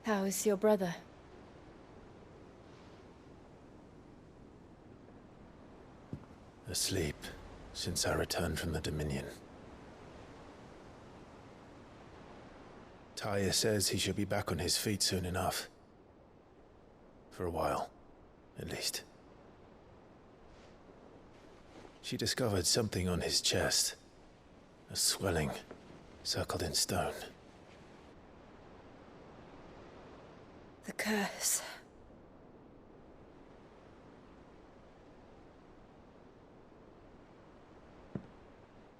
How's your brother? Asleep, since I returned from the Dominion. Taya says he should be back on his feet soon enough. For a while, at least. She discovered something on his chest. A swelling, circled in stone. The curse.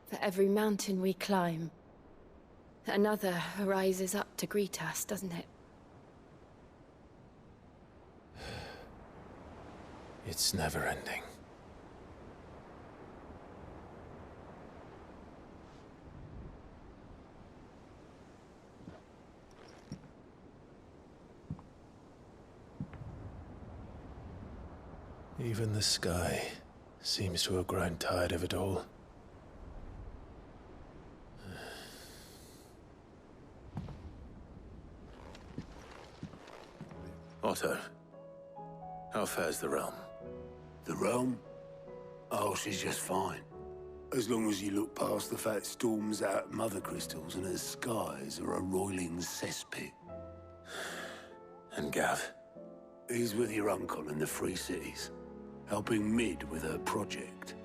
For every mountain we climb, another rises up to greet us, doesn't it? It's never ending. Even the sky seems to have grown tired of it all. Otto, how fares the realm? The realm? Oh, she's just fine. As long as you look past the fat storms out mother crystals and her skies are a roiling cesspit. And Gav? He's with your uncle in the Free Cities, helping Mid with her project.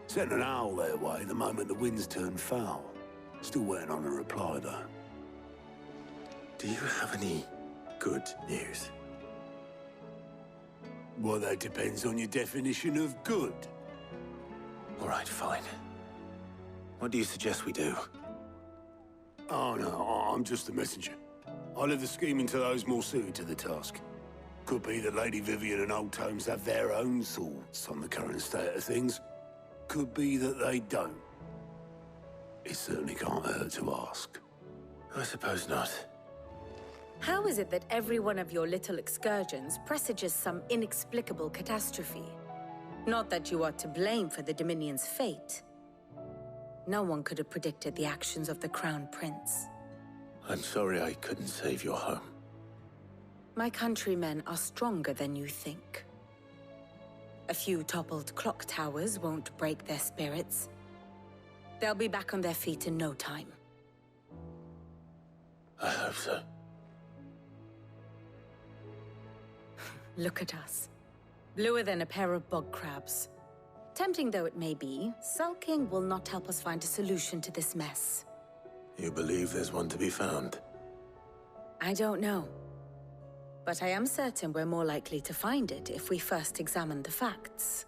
Sent an owl their way the moment the winds turned foul. Still waiting on a reply, though. Do you have any good news? Well, that depends on your definition of good. All right, fine. What do you suggest we do? Oh, no, I'm just a messenger. I'll leave the scheming to those more suited to the task. Could be that Lady Vivian and Old Tomes have their own thoughts on the current state of things. Could be that they don't. It certainly can't hurt to ask. I suppose not. How is it that every one of your little excursions presages some inexplicable catastrophe? Not that you are to blame for the Dominion's fate. No one could have predicted the actions of the Crown Prince. I'm sorry I couldn't save your home. My countrymen are stronger than you think. A few toppled clock towers won't break their spirits. They'll be back on their feet in no time. I hope so. Look at us. Bluer than a pair of bog crabs. Tempting though it may be, sulking will not help us find a solution to this mess. You believe there's one to be found? I don't know. But I am certain we're more likely to find it if we first examine the facts.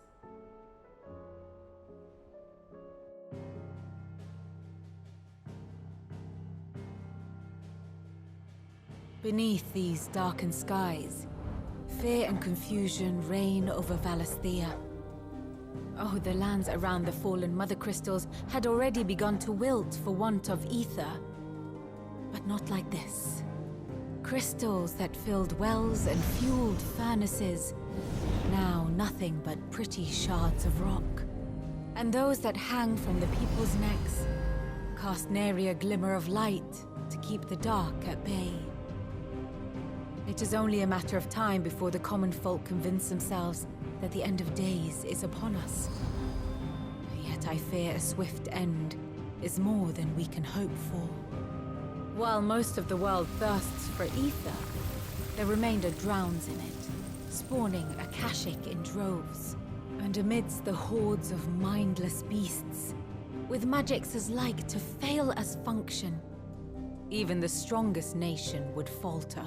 Beneath these darkened skies, fear and confusion reign over Valisthea. Oh, the lands around the fallen mother crystals had already begun to wilt for want of ether. But not like this. Crystals that filled wells and fueled furnaces, now nothing but pretty shards of rock. And those that hang from the people's necks cast nary a glimmer of light to keep the dark at bay. It is only a matter of time before the common folk convince themselves that the end of days is upon us. Yet I fear a swift end is more than we can hope for. While most of the world thirsts for ether, the remainder drowns in it, spawning Akashic in droves. And amidst the hordes of mindless beasts, with magics as like to fail as function, even the strongest nation would falter.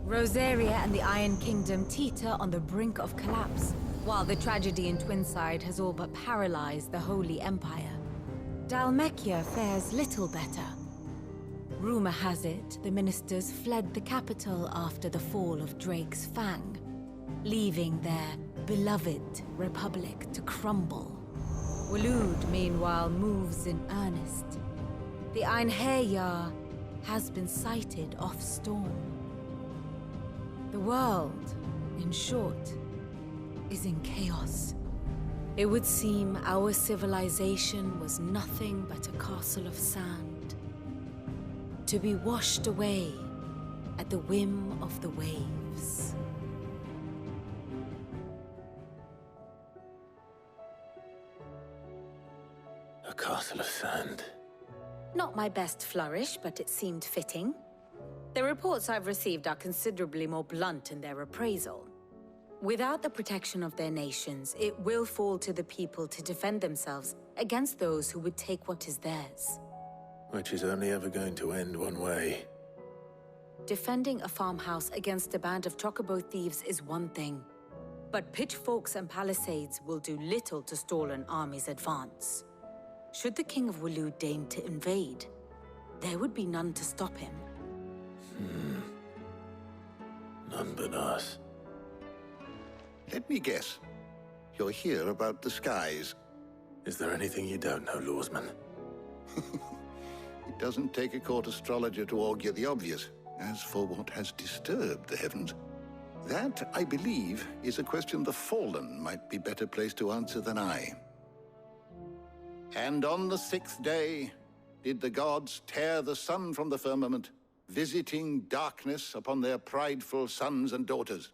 Rosaria and the Iron Kingdom teeter on the brink of collapse, while the tragedy in Twinside has all but paralyzed the Holy Empire. Dhalmekia fares little better. Rumor has it the ministers fled the capital after the fall of Drake's Fang, leaving their beloved republic to crumble. Waloed, meanwhile, moves in earnest. The Einherjar has been sighted off-storm. The world, in short, is in chaos. It would seem our civilization was nothing but a castle of sand, to be washed away at the whim of the waves. A castle of sand. Not my best flourish, but it seemed fitting. The reports I've received are considerably more blunt in their appraisal. Without the protection of their nations, it will fall to the people to defend themselves against those who would take what is theirs. Which is only ever going to end one way. Defending a farmhouse against a band of Chocobo thieves is one thing, but pitchforks and palisades will do little to stall an army's advance. Should the King of Waloed deign to invade, there would be none to stop him. None but us. Let me guess. You're here about the skies. Is there anything you don't know, Lawsman? It doesn't take a court astrologer to augur the obvious. As for what has disturbed the heavens, that, I believe, is a question the Fallen might be better placed to answer than I. And on the 6th day, did the gods tear the sun from the firmament, visiting darkness upon their prideful sons and daughters.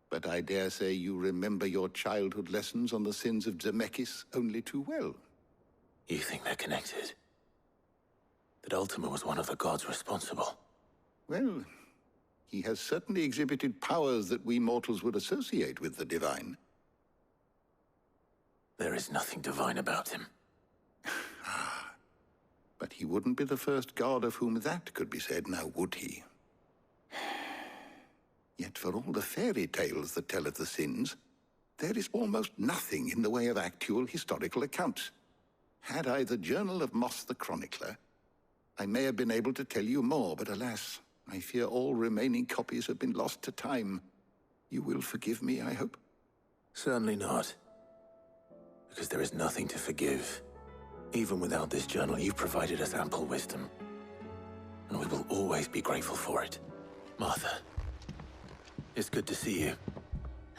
But I dare say you remember your childhood lessons on the sins of Zemeckis only too well. You think they're connected? That Ultima was one of the gods responsible? Well, he has certainly exhibited powers that we mortals would associate with the divine. There is nothing divine about him. But he wouldn't be the first god of whom that could be said, now would he? Yet for all the fairy tales that tell of the sins, there is almost nothing in the way of actual historical accounts. Had I the Journal of Moss the Chronicler, I may have been able to tell you more, but alas, I fear all remaining copies have been lost to time. You will forgive me, I hope? Certainly not. Because there is nothing to forgive. Even without this journal, you've provided us ample wisdom. And we will always be grateful for it. Martha, it's good to see you.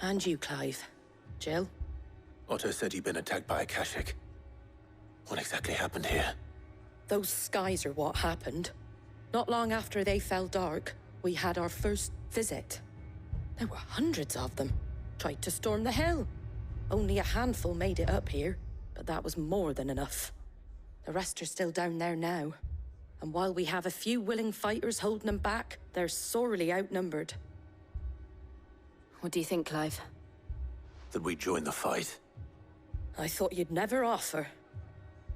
And you, Clive. Jill? Otto said you'd been attacked by a Kashik. What exactly happened here? Those skies are what happened. Not long after they fell dark, we had our first visit. There were hundreds of them. Tried to storm the hill. Only a handful made it up here, but that was more than enough. The rest are still down there now. And while we have a few willing fighters holding them back, they're sorely outnumbered. What do you think, Clive? That we join the fight? I thought you'd never offer.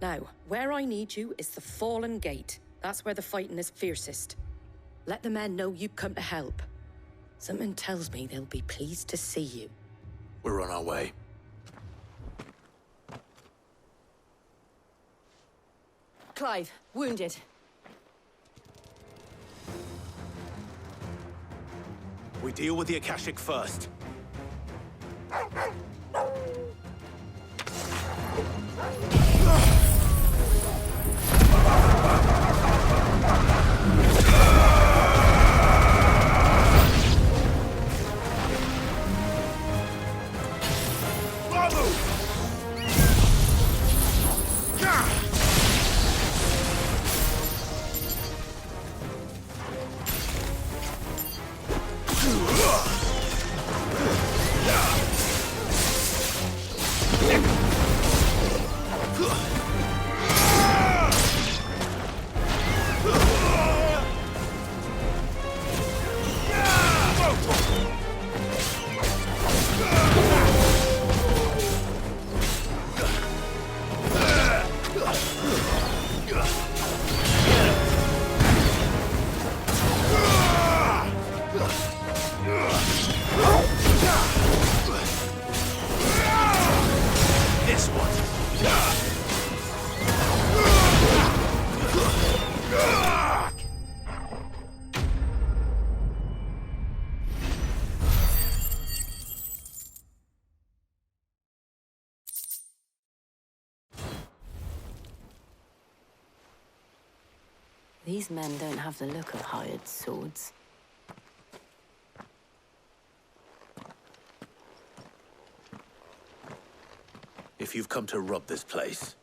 Now, where I need you is the Fallen Gate. That's where the fighting is fiercest. Let the men know you come to help. Something tells me they'll be pleased to see you. We're on our way. Clive, wounded. We deal with the Akashic first. These men don't have the look of hired swords. If you've come to rob this place...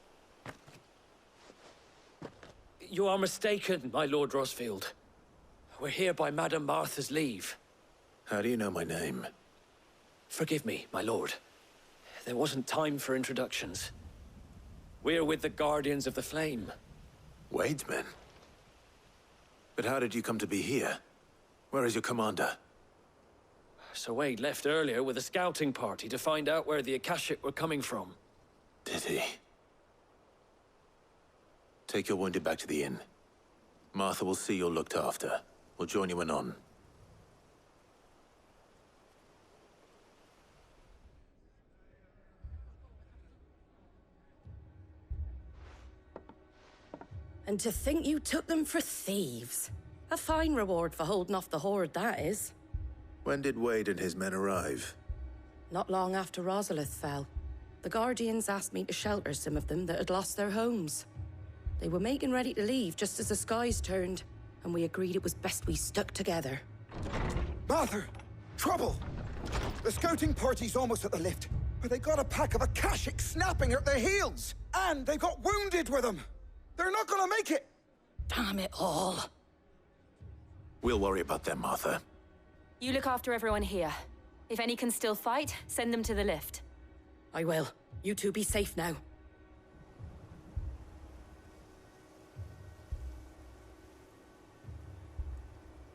You are mistaken, my Lord Rosfield. We're here by Madame Martha's leave. How do you know my name? Forgive me, my lord. There wasn't time for introductions. We're with the Guardians of the Flame. Wade's men? But how did you come to be here? Where is your commander? Sir Wade left earlier with a scouting party to find out where the Akashic were coming from. Did he? Take your wounded back to the inn. Martha will see you're looked after. We'll join you anon. And to think you took them for thieves. A fine reward for holding off the horde, that is. When did Wade and his men arrive? Not long after Rosalith fell. The Guardians asked me to shelter some of them that had lost their homes. They were making ready to leave just as the skies turned, and we agreed it was best we stuck together. Martha! Trouble! The scouting party's almost at the lift, but they got a pack of Akashic snapping at their heels! And they got wounded with them! They're not gonna make it! Damn it all. We'll worry about them, Martha. You look after everyone here. If any can still fight, send them to the lift. I will. You two be safe now.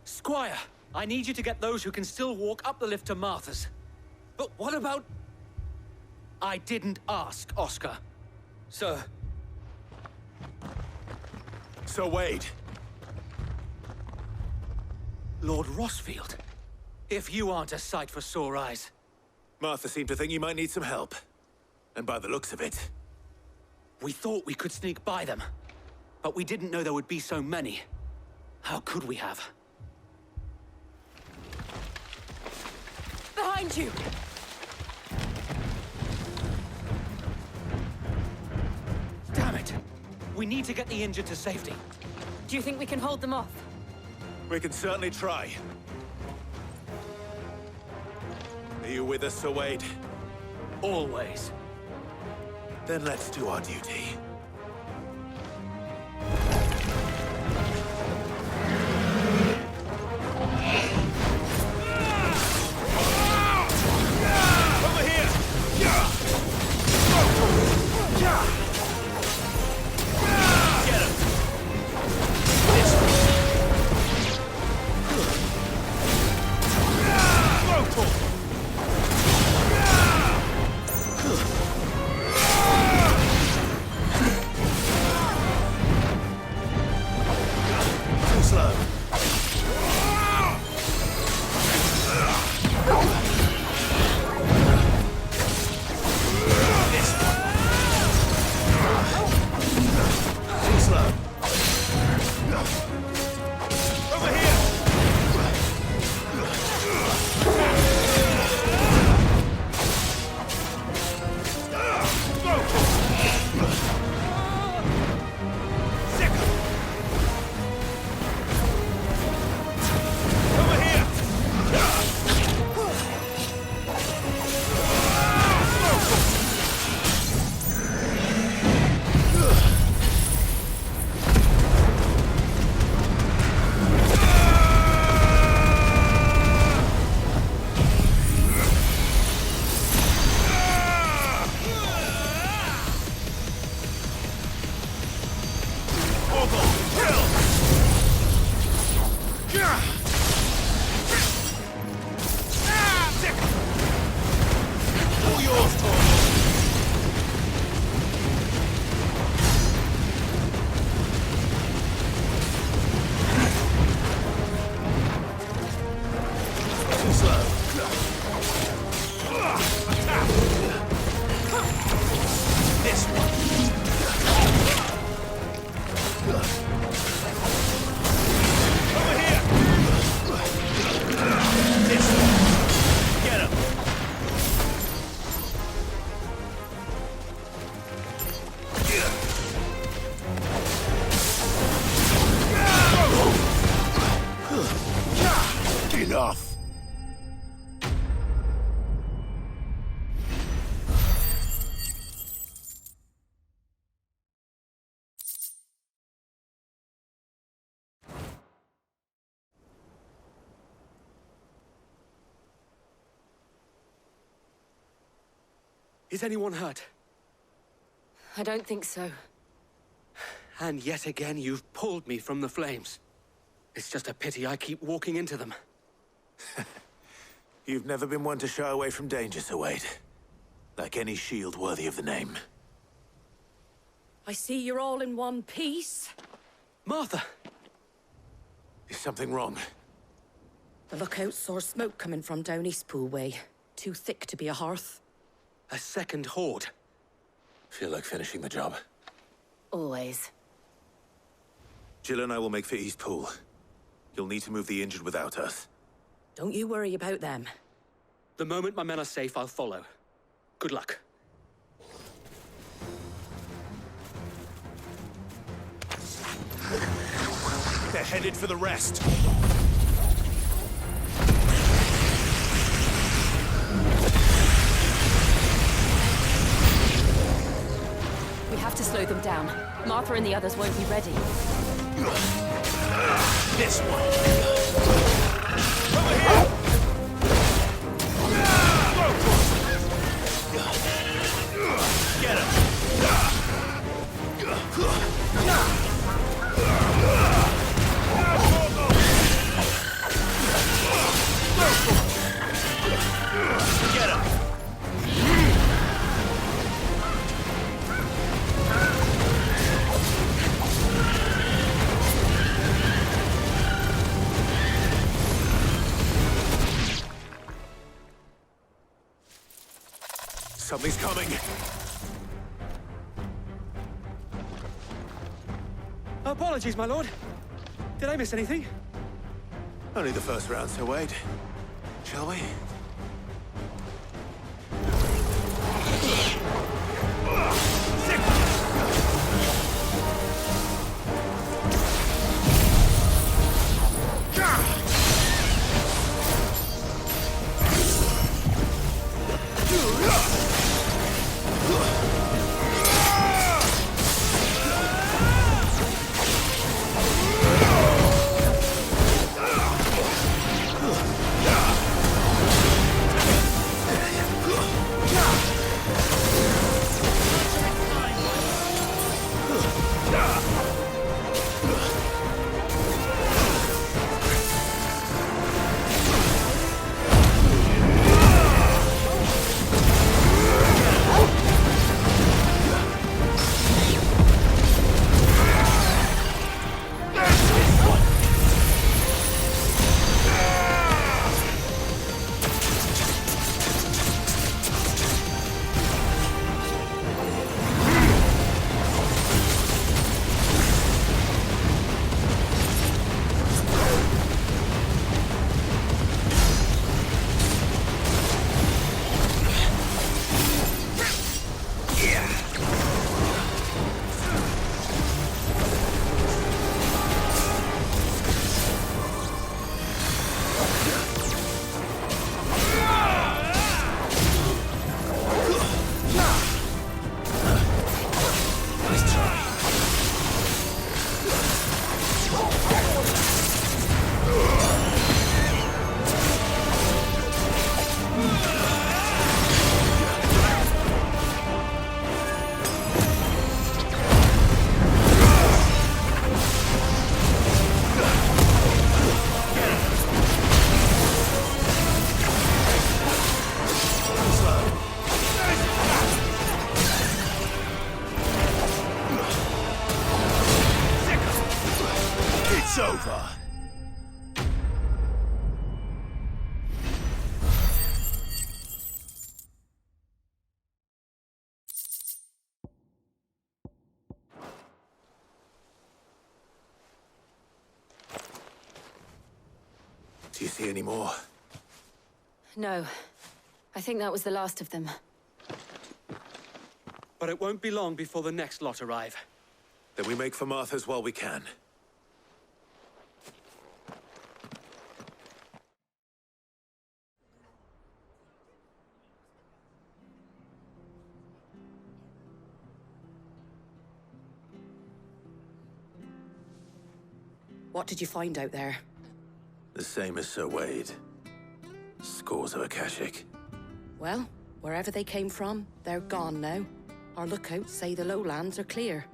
Squire, I need you to get those who can still walk up the lift to Martha's. But what about... I didn't ask, Oscar. Sir. Sir Wade. Lord Rosfield. If you aren't a sight for sore eyes. Martha seemed to think you might need some help. And by the looks of it... We thought we could sneak by them. But we didn't know there would be so many. How could we have? Behind you! Damn it! We need to get the injured to safety. Do you think we can hold them off? We can certainly try. Are you with us, Sir Wade? Always. Then let's do our duty. Over here! Get him! This way! Too slow. This one. Too slow. Over here. Over here. All yours, Tom. Too slow. Attack. This one. Over here. This one. Get him. Enough. Is anyone hurt? I don't think so. And yet again, you've pulled me from the flames. It's just a pity I keep walking into them. You've never been one to shy away from danger, Sir Wade. Like any shield worthy of the name. I see you're all in one piece. Martha! Is something wrong? The lookout saw smoke coming from down Eastpool way. Too thick to be a hearth. A second horde. Feel like finishing the job. Always. Jill and I will make for Eastpool. You'll need to move the injured without us. Don't you worry about them. The moment my men are safe, I'll follow. Good luck. They're headed for the rest. We have to slow them down. Martha and the others won't be ready. This one. Over here! Get him! Get him! Something's coming. Apologies, my lord. Did I miss anything? Only the first round, Sir Wade. Shall we? It's over. Do you see any more? No. I think that was the last of them. But it won't be long before the next lot arrive. Then we make for Martha's while we can. What did you find out there? The same as Sir Wade. Scores of Akashic. Well, Wherever they came from, they're gone now. Our lookouts say the lowlands are clear.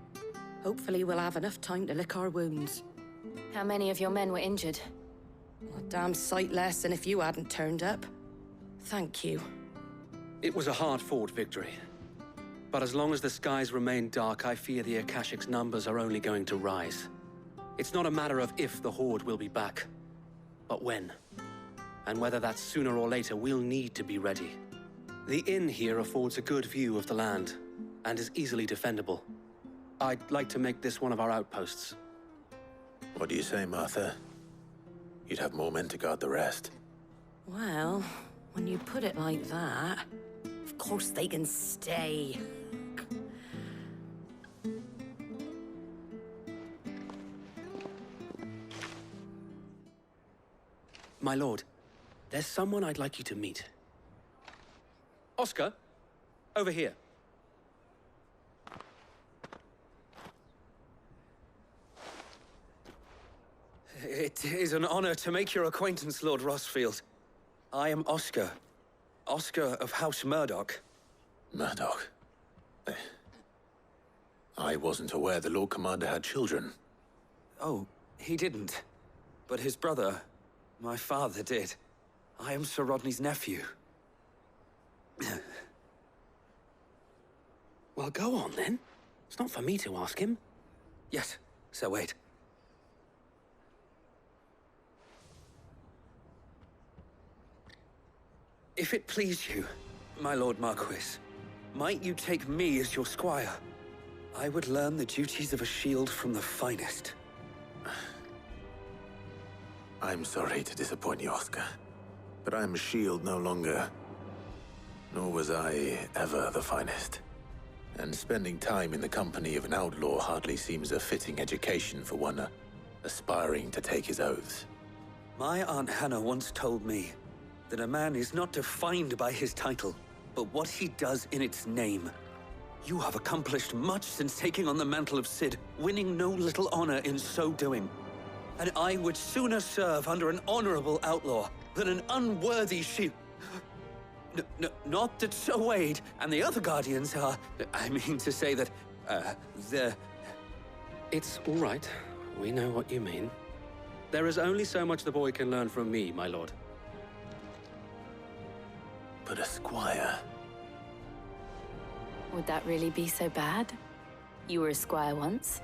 Hopefully we'll have enough time to lick our wounds. How many of your men were injured? A damn sight less than if you hadn't turned up. Thank you. It was a hard-fought victory. But as long as the skies remain dark, I fear the Akashic's numbers are only going to rise. It's not a matter of if the Horde will be back, but when. And whether that's sooner or later, we'll need to be ready. The inn here affords a good view of the land, and is easily defendable. I'd like to make this one of our outposts. What do you say, Martha? You'd have more men to guard the rest. Well, when you put it like that, of course they can stay. My lord, there's someone I'd like you to meet. Oscar, over here. It is an honor to make your acquaintance, Lord Rosfield. I am Oscar. Oscar of House Murdoch. Murdoch? I wasn't aware the Lord Commander had children. Oh, he didn't. But his brother, my father, did. I am Sir Rodney's nephew. Well, go on, then. It's not for me to ask him. Yes, so wait. If it please you, my Lord Marquis, might you take me as your squire? I would learn the duties of a shield from the finest. I'm sorry to disappoint you, Oscar, but I'm a shield no longer. Nor was I ever the finest. And spending time in the company of an outlaw hardly seems a fitting education for one aspiring to take his oaths. My Aunt Hannah once told me that a man is not defined by his title, but what he does in its name. You have accomplished much since taking on the mantle of Cid, winning no little honor in so doing. And I would sooner serve under an honorable outlaw than an unworthy shield. Not that Sir Wade and the other Guardians are... I mean to say that, they're... It's all right. We know what you mean. There is only so much the boy can learn from me, my lord. But a squire... Would that really be so bad? You were a squire once.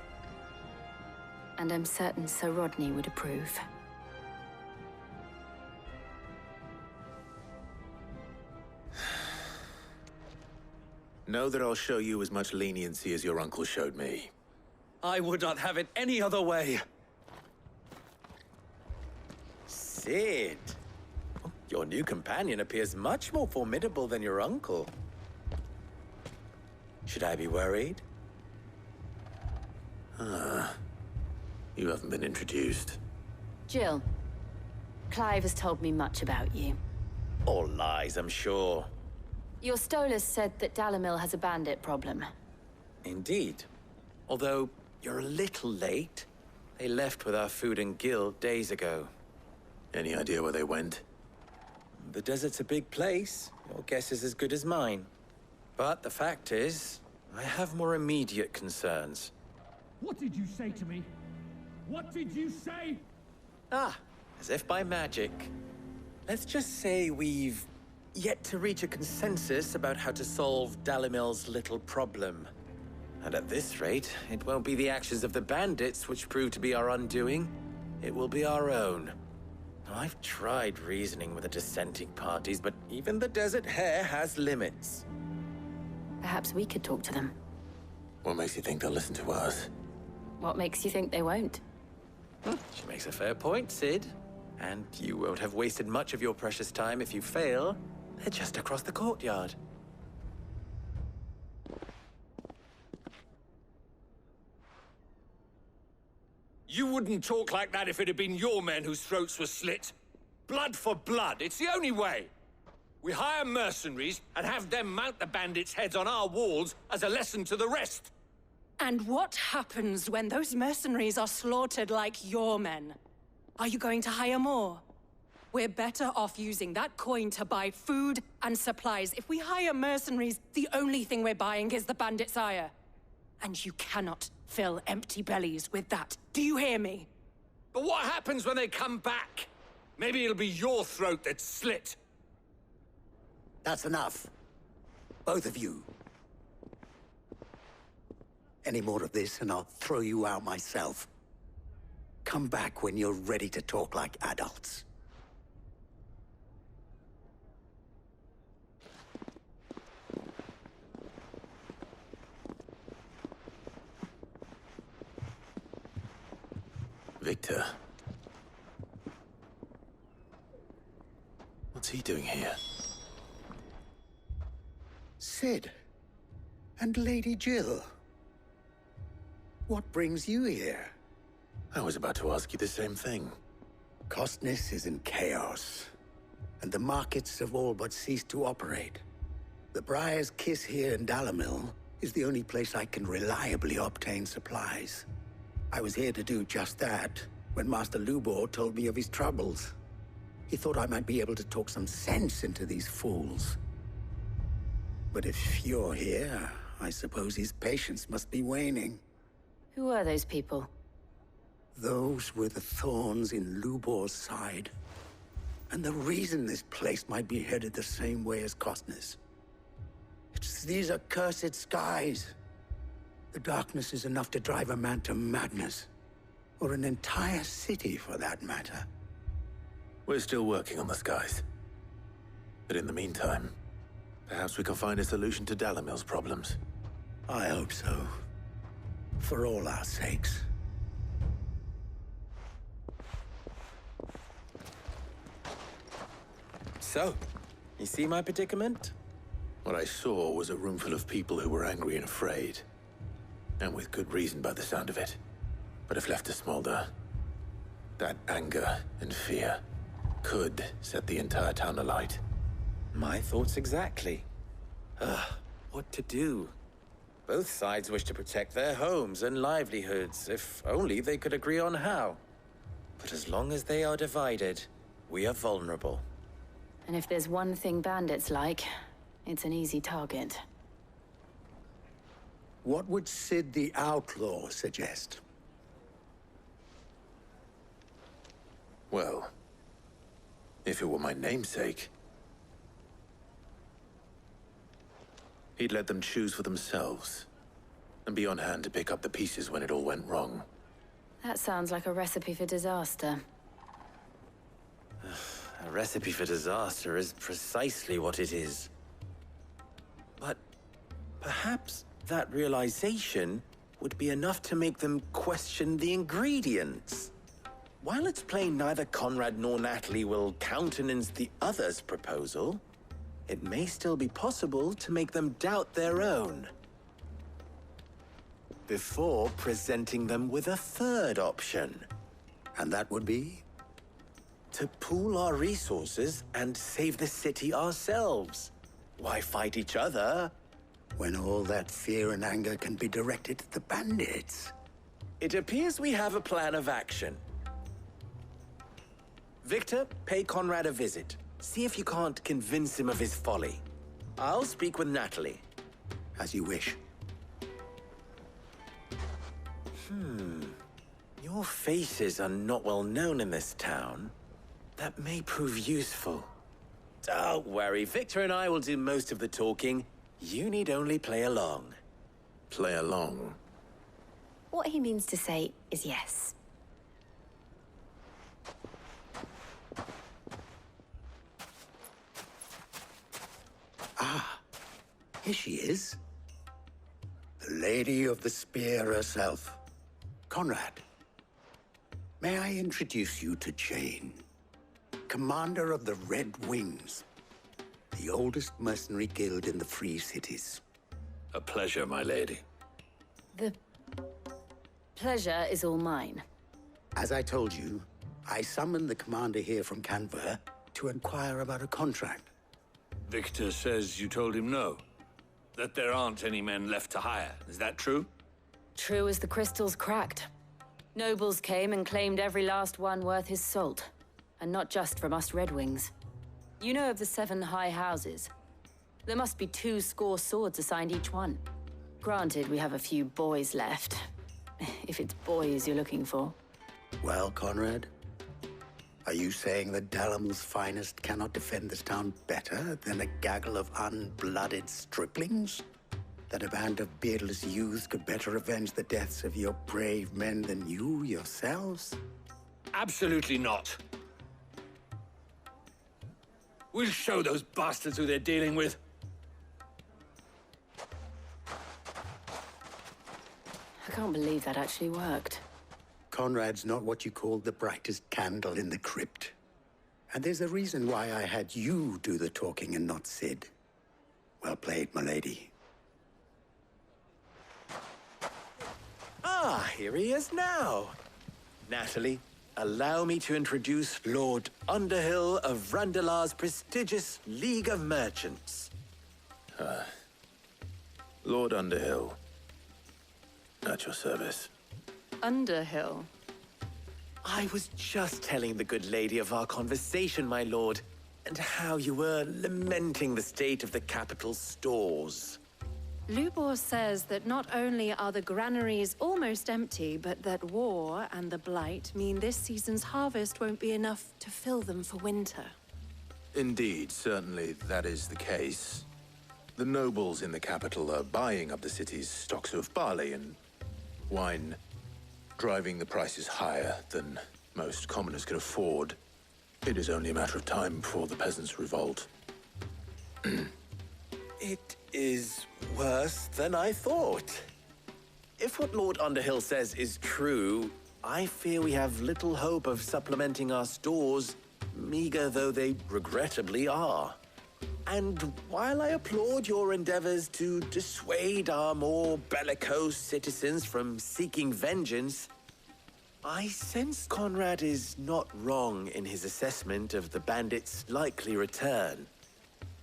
And I'm certain Sir Rodney would approve. Know that I'll show you as much leniency as your uncle showed me. I would not have it any other way. Cid. Your new companion appears much more formidable than your uncle. Should I be worried? You haven't been introduced. Jill, Clive has told me much about you. All lies, I'm sure. Your Stolas said that Dalamil has a bandit problem. Indeed. Although, you're a little late. They left with our food and guild days ago. Any idea where they went? The desert's a big place. Your guess is as good as mine. But the fact is, I have more immediate concerns. What did you say to me? What did you say? Ah, as if by magic. Let's just say we've yet to reach a consensus about how to solve Dalamil's little problem. And at this rate, it won't be the actions of the bandits which prove to be our undoing. It will be our own. Now, I've tried reasoning with the dissenting parties, but even the Desert Hare has limits. Perhaps we could talk to them. What makes you think they'll listen to us? What makes you think they won't? She makes a fair point, Cid. And you won't have wasted much of your precious time if you fail. They're just across the courtyard. You wouldn't talk like that if it had been your men whose throats were slit. Blood for blood, it's the only way. We hire mercenaries and have them mount the bandits' heads on our walls as a lesson to the rest. And what happens when those mercenaries are slaughtered like your men? Are you going to hire more? We're better off using that coin to buy food and supplies. If we hire mercenaries, the only thing we're buying is the bandit's ire. And you cannot fill empty bellies with that. Do you hear me? But what happens when they come back? Maybe it'll be your throat that's slit. That's enough. Both of you. Any more of this and I'll throw you out myself. Come back when you're ready to talk like adults. Victor. What's he doing here? Cid. And Lady Jill. What brings you here? I was about to ask you the same thing. Costness is in chaos, and the markets have all but ceased to operate. The Briar's Kiss here in Dalimil is the only place I can reliably obtain supplies. I was here to do just that when Master Lubor told me of his troubles. He thought I might be able to talk some sense into these fools. But if you're here, I suppose his patience must be waning. Who are those people? Those were the thorns in Lubor's side. And the reason this place might be headed the same way as Costness. It's these accursed skies. The darkness is enough to drive a man to madness. Or an entire city, for that matter. We're still working on the skies. But in the meantime, perhaps we can find a solution to Dalimil's problems. I hope so. For all our sakes. So, you see my predicament? What I saw was a room full of people who were angry and afraid. And with good reason by the sound of it. But if left to smolder, that anger and fear could set the entire town alight. My thoughts exactly. What to do? Both sides wish to protect their homes and livelihoods, if only they could agree on how. But as long as they are divided, we are vulnerable. And if there's one thing bandits like, it's an easy target. What would Cid the Outlaw suggest? Well, if it were my namesake, he'd let them choose for themselves, and be on hand to pick up the pieces when it all went wrong. That sounds like a recipe for disaster. A recipe for disaster is precisely what it is. But perhaps that realization would be enough to make them question the ingredients. While it's plain neither Conrad nor Natalie will countenance the other's proposal, it may still be possible to make them doubt their own. Before presenting them with a third option. And that would be? To pool our resources and save the city ourselves. Why fight each other? When all that fear and anger can be directed at the bandits. It appears we have a plan of action. Victor, pay Conrad a visit. See if you can't convince him of his folly. I'll speak with Natalie. As you wish. Your faces are not well known in this town. That may prove useful. Don't worry, Victor and I will do most of the talking. You need only play along. Play along? What he means to say is yes. Here she is. The Lady of the Spear herself. Conrad. May I introduce you to Jane, commander of the Red Wings, the oldest mercenary guild in the Free Cities. A pleasure, my lady. The pleasure is all mine. As I told you, I summoned the commander here from Canver to inquire about a contract. Victor says you told him no. That there aren't any men left to hire. Is that true? True as the crystals cracked. Nobles came and claimed every last one worth his salt. And not just from us Red Wings. You know of the 7 high houses? There must be 2 swords assigned each one. Granted, we have a few boys left. If it's boys you're looking for. Well, Conrad, are you saying that Dalamel's finest cannot defend this town better than a gaggle of unblooded striplings? That a band of beardless youths could better avenge the deaths of your brave men than you yourselves? Absolutely not. We'll show those bastards who they're dealing with. I can't believe that actually worked. Conrad's not what you call the brightest candle in the crypt. And there's a reason why I had you do the talking and not Sid. Well played, my lady. Ah, here he is now. Natalie, allow me to introduce Lord Underhill of Randalar's prestigious League of Merchants. Lord Underhill. At your service. Underhill? I was just telling the good lady of our conversation, my lord, and how you were lamenting the state of the capital's stores. Lubor says that not only are the granaries almost empty, but that war and the Blight mean this season's harvest won't be enough to fill them for winter. Indeed, certainly that is the case. The nobles in the capital are buying up the city's stocks of barley and wine, driving the prices higher than most commoners can afford. It is only a matter of time before the peasants revolt. It is worse than I thought. If what Lord Underhill says is true, I fear we have little hope of supplementing our stores, meager though they regrettably are. And while I applaud your endeavors to dissuade our more bellicose citizens from seeking vengeance, I sense Conrad is not wrong in his assessment of the bandits' likely return.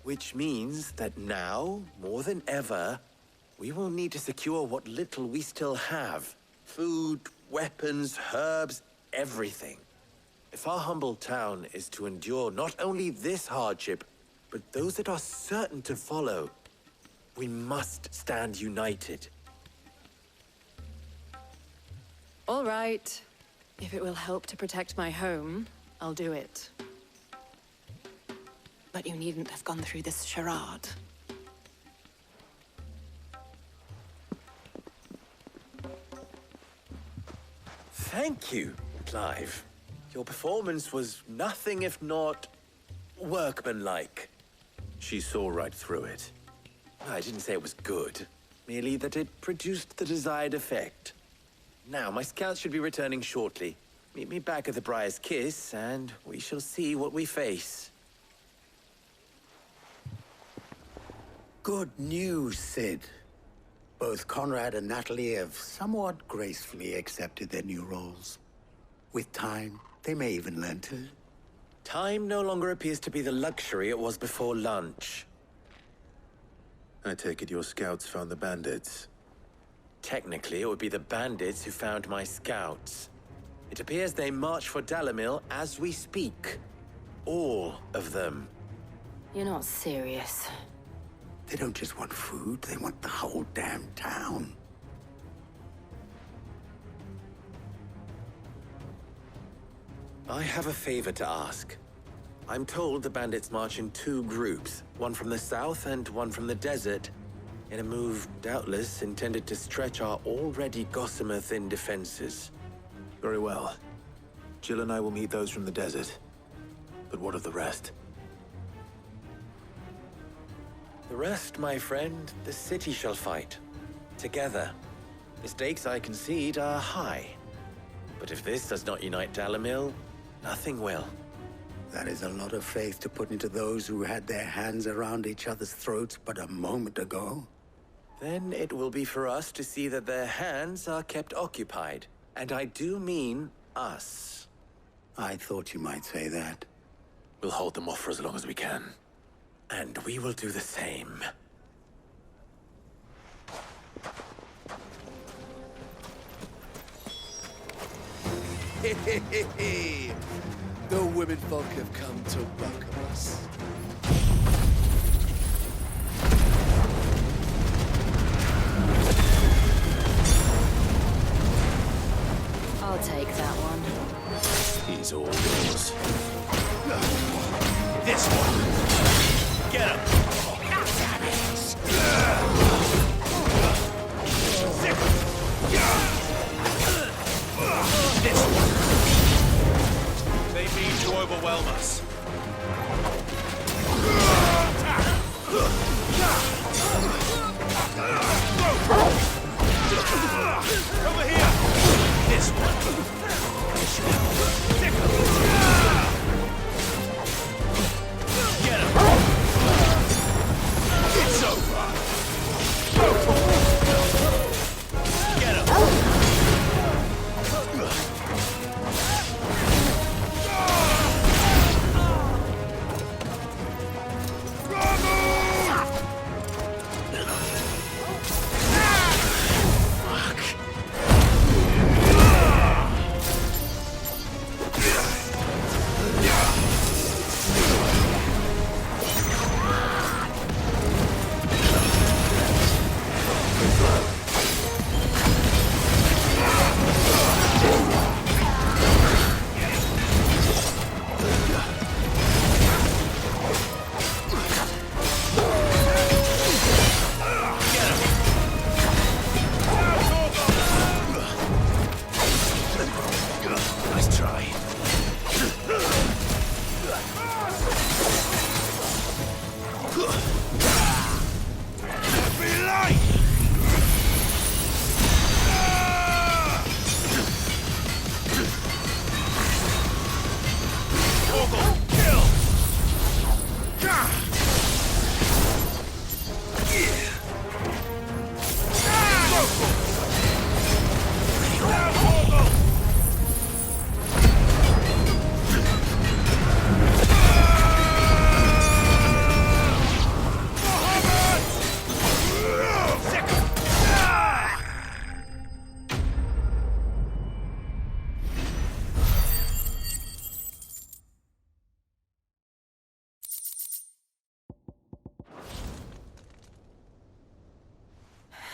Which means that now, more than ever, we will need to secure what little we still have. Food, weapons, herbs, everything. If our humble town is to endure not only this hardship, but those that are certain to follow, we must stand united. All right. If it will help to protect my home, I'll do it. But you needn't have gone through this charade. Thank you, Clive. Your performance was nothing if not workmanlike. She saw right through it. I didn't say it was good, merely that it produced the desired effect. Now, my scouts should be returning shortly. Meet me back at the Briar's Kiss, and we shall see what we face. Good news, Sid. Both Conrad and Natalie have somewhat gracefully accepted their new roles. With time, they may even learn to. Time no longer appears to be the luxury it was before lunch. I take it your scouts found the bandits. Technically, it would be the bandits who found my scouts. It appears they march for Dalimil as we speak. All of them. You're not serious. They don't just want food, they want the whole damn town. I have a favor to ask. I'm told the bandits march in 2 groups, one from the south and one from the desert, in a move doubtless intended to stretch our already gossamer-thin defenses. Very well. Jill and I will meet those from the desert. But what of the rest? The rest, my friend, the city shall fight. Together. The stakes, I concede, are high. But if this does not unite Dalimil, nothing will. That is a lot of faith to put into those who had their hands around each other's throats but a moment ago. Then it will be for us to see that their hands are kept occupied. And I do mean us. I thought you might say that. We'll hold them off for as long as we can. And we will do the same. The women folk have come to welcome us. I'll take that one. He's all yours. This one! Get him! This one! They mean to overwhelm us. Over here! This one! Get him! It's over! Get him!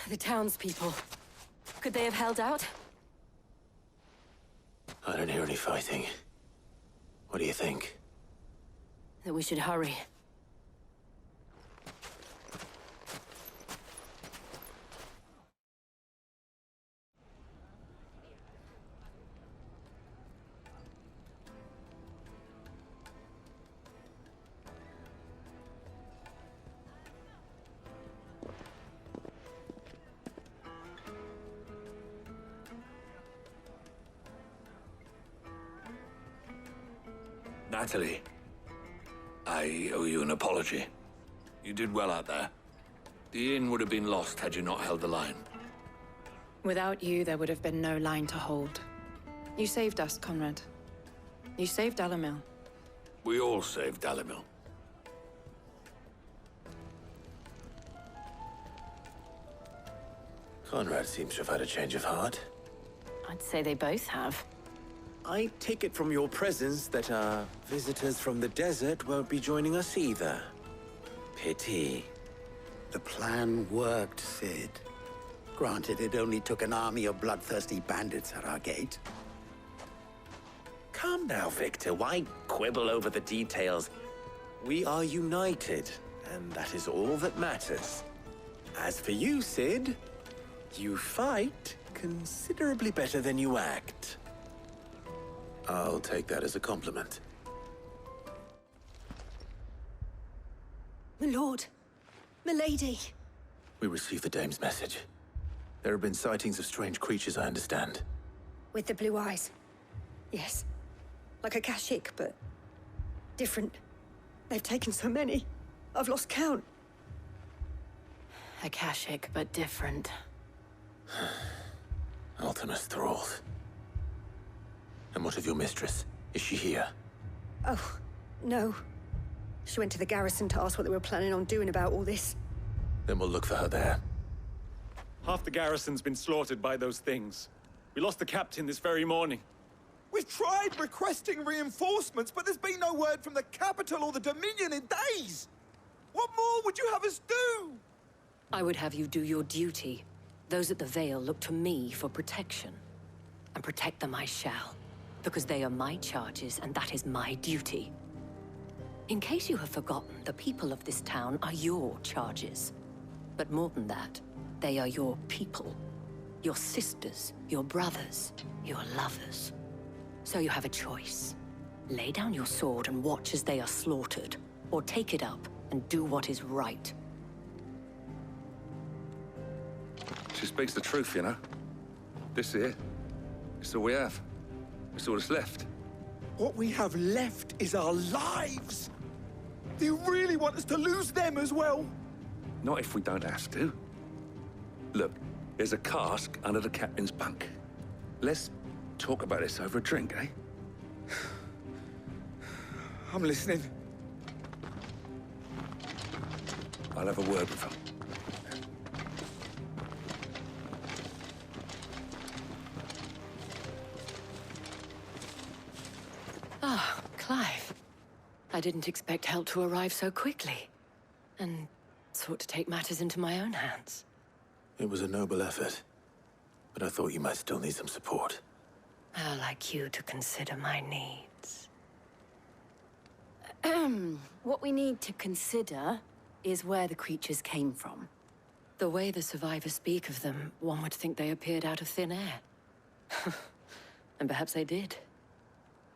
The townspeople. Could they have held out? I don't hear any fighting. What do you think? That we should hurry. Natalie, I owe you an apology. You did well out there. The inn would have been lost had you not held the line. Without you, there would have been no line to hold. You saved us, Conrad. You saved Dalimil. We all saved Dalimil. Conrad seems to have had a change of heart. I'd say they both have. I take it from your presence that our visitors from the desert won't be joining us either. Pity. The plan worked, Sid. Granted, it only took an army of bloodthirsty bandits at our gate. Calm now, Victor. Why quibble over the details? We are united, and that is all that matters. As for you, Sid, you fight considerably better than you act. I'll take that as a compliment. My lord. Milady. We received the dame's message. There have been sightings of strange creatures, I understand. With the blue eyes. Yes. Like a Kashik, but different. They've taken so many. I've lost count. Akashic, but different. Ultimus thralls. And what of your mistress? Is she here? Oh, no. She went to the garrison to ask what they were planning on doing about all this. Then we'll look for her there. Half the garrison's been slaughtered by those things. We lost the captain this very morning. We've tried requesting reinforcements, but there's been no word from the capital or the Dominion in days! What more would you have us do? I would have you do your duty. Those at the Vale look to me for protection. And protect them I shall. Because they are my charges, and that is my duty. In case you have forgotten, the people of this town are your charges. But more than that, they are your people. Your sisters, your brothers, your lovers. So you have a choice. Lay down your sword and watch as they are slaughtered, or take it up and do what is right. She speaks the truth, you know. This here, it's all we have. It's all that's left. What we have left is our lives! Do you really want us to lose them as well? Not if we don't have to. Look, there's a cask under the captain's bunk. Let's talk about this over a drink, eh? I'm listening. I'll have a word with her. Ah, Clive. I didn't expect help to arrive so quickly. And sought to take matters into my own hands. It was a noble effort, but I thought you might still need some support. How like you to consider my needs. What we need to consider is where the creatures came from. The way the survivors speak of them, one would think they appeared out of thin air. And perhaps they did.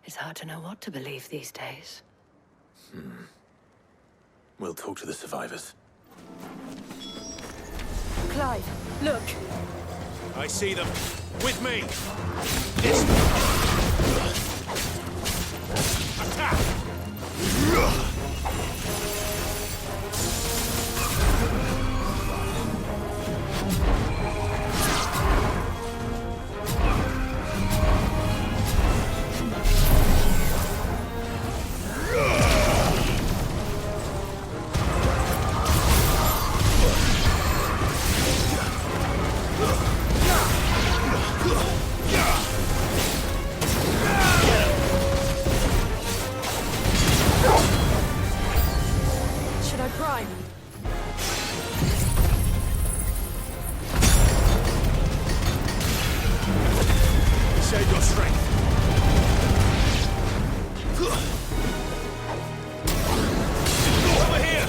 It's hard to know what to believe these days. We'll talk to the survivors. Clive, look! I see them. With me! Attack! Save your strength. Over here.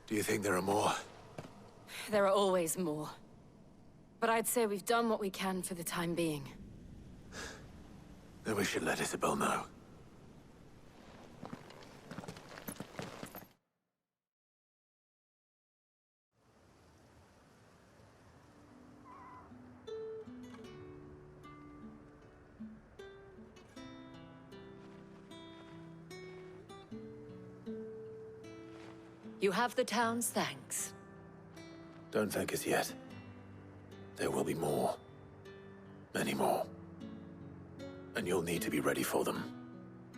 Do you think there are more? There are always more. But I'd say we've done what we can for the time being. Then we should let Isabel know. You have the town's thanks. Don't thank us yet. There will be more. Many more. And you'll need to be ready for them.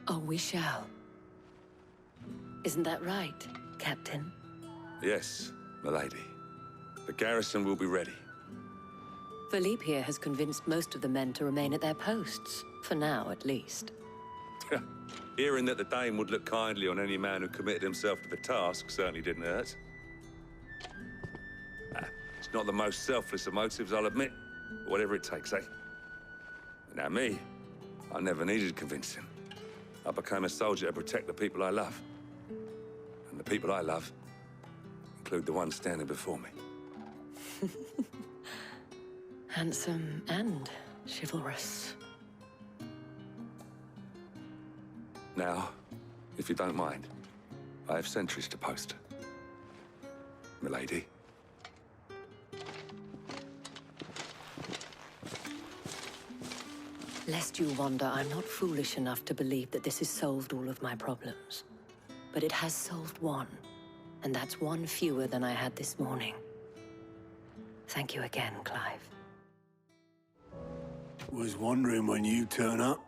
Oh, we shall. Isn't that right, Captain? Yes, milady. The garrison will be ready. Philippe here has convinced most of the men to remain at their posts. For now, at least. Hearing that the Dane would look kindly on any man who committed himself to the task certainly didn't hurt. It's not the most selfless of motives, I'll admit. But whatever it takes, eh? Now me, I never needed convincing. I became a soldier to protect the people I love. And the people I love include the ones standing before me. Handsome and chivalrous. Now, if you don't mind, I have sentries to post. Milady. Lest you wonder, I'm not foolish enough to believe that this has solved all of my problems. But it has solved one, and that's one fewer than I had this morning. Thank you again, Clive. Was wondering when you turn up.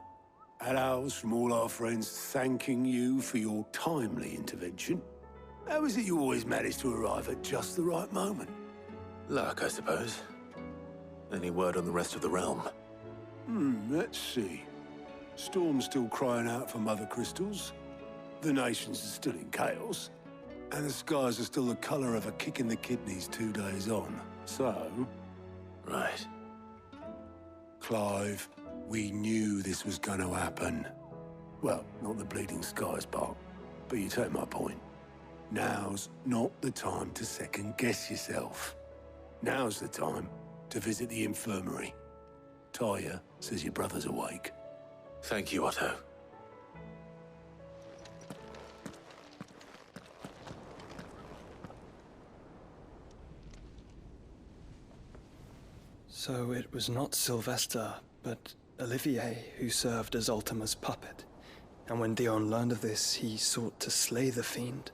Had ours from all our friends thanking you for your timely intervention. How is it you always manage to arrive at just the right moment? Luck, I suppose. Any word on the rest of the realm? Let's see. Storm's still crying out for mother crystals. The nations are still in chaos. And the skies are still the colour of a kick in the kidneys 2 days on. So... Right. Clive, we knew this was going to happen. Well, not the bleeding skies part, but you take my point. Now's not the time to second-guess yourself. Now's the time to visit the infirmary. Talia says your brother's awake. Thank you, Otto. So it was not Sylvester, but Olivier who served as Ultima's puppet. And when Dion learned of this, he sought to slay the fiend.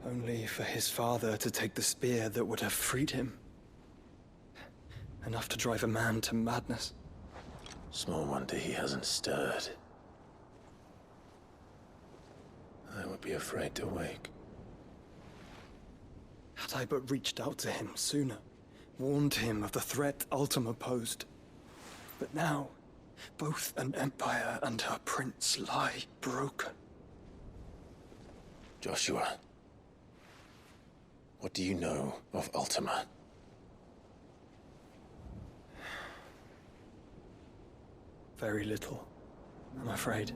Only for his father to take the spear that would have freed him. Enough to drive a man to madness. Small wonder he hasn't stirred. I would be afraid to wake. Had I but reached out to him sooner, warned him of the threat Ultima posed. But now, both an empire and her prince lie broken. Joshua, what do you know of Ultima? Very little, I'm afraid.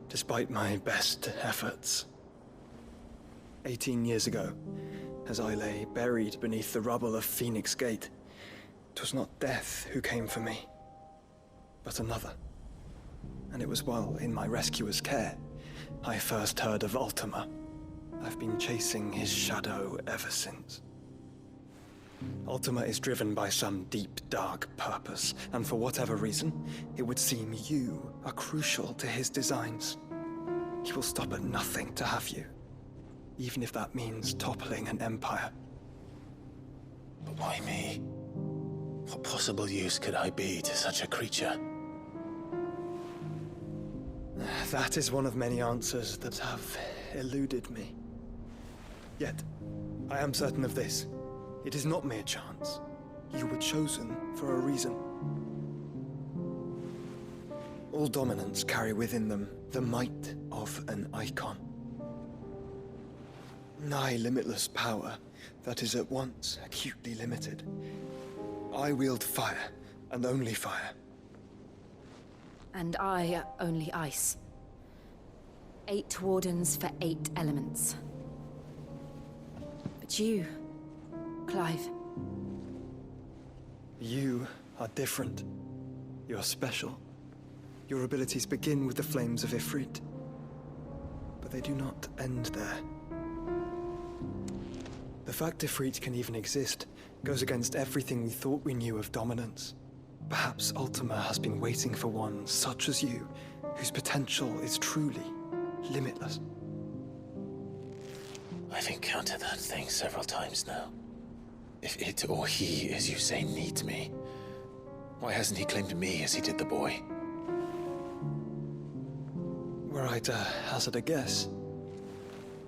Despite my best efforts. 18 years ago, as I lay buried beneath the rubble of Phoenix Gate, 'twas not death who came for me, but another. And it was while in my rescuer's care, I first heard of Ultima. I've been chasing his shadow ever since. Ultima is driven by some deep, dark purpose, and for whatever reason, it would seem you are crucial to his designs. He will stop at nothing to have you, even if that means toppling an empire. But why me? What possible use could I be to such a creature? That is one of many answers that have eluded me. Yet, I am certain of this. It is not mere chance. You were chosen for a reason. All dominants carry within them the might of an Eikon. Nigh limitless power that is at once acutely limited. I wield fire, and only fire. And I only ice. 8 wardens for 8 elements. But you, Clive. You are different. You're special. Your abilities begin with the flames of Ifrit. But they do not end there. The fact Ifrit can even exist goes against everything we thought we knew of dominance. Perhaps Ultima has been waiting for one such as you whose potential is truly limitless. I've encountered that thing several times now. If it or he, as you say, needs me, why hasn't he claimed me as he did the boy? Were I to hazard a guess,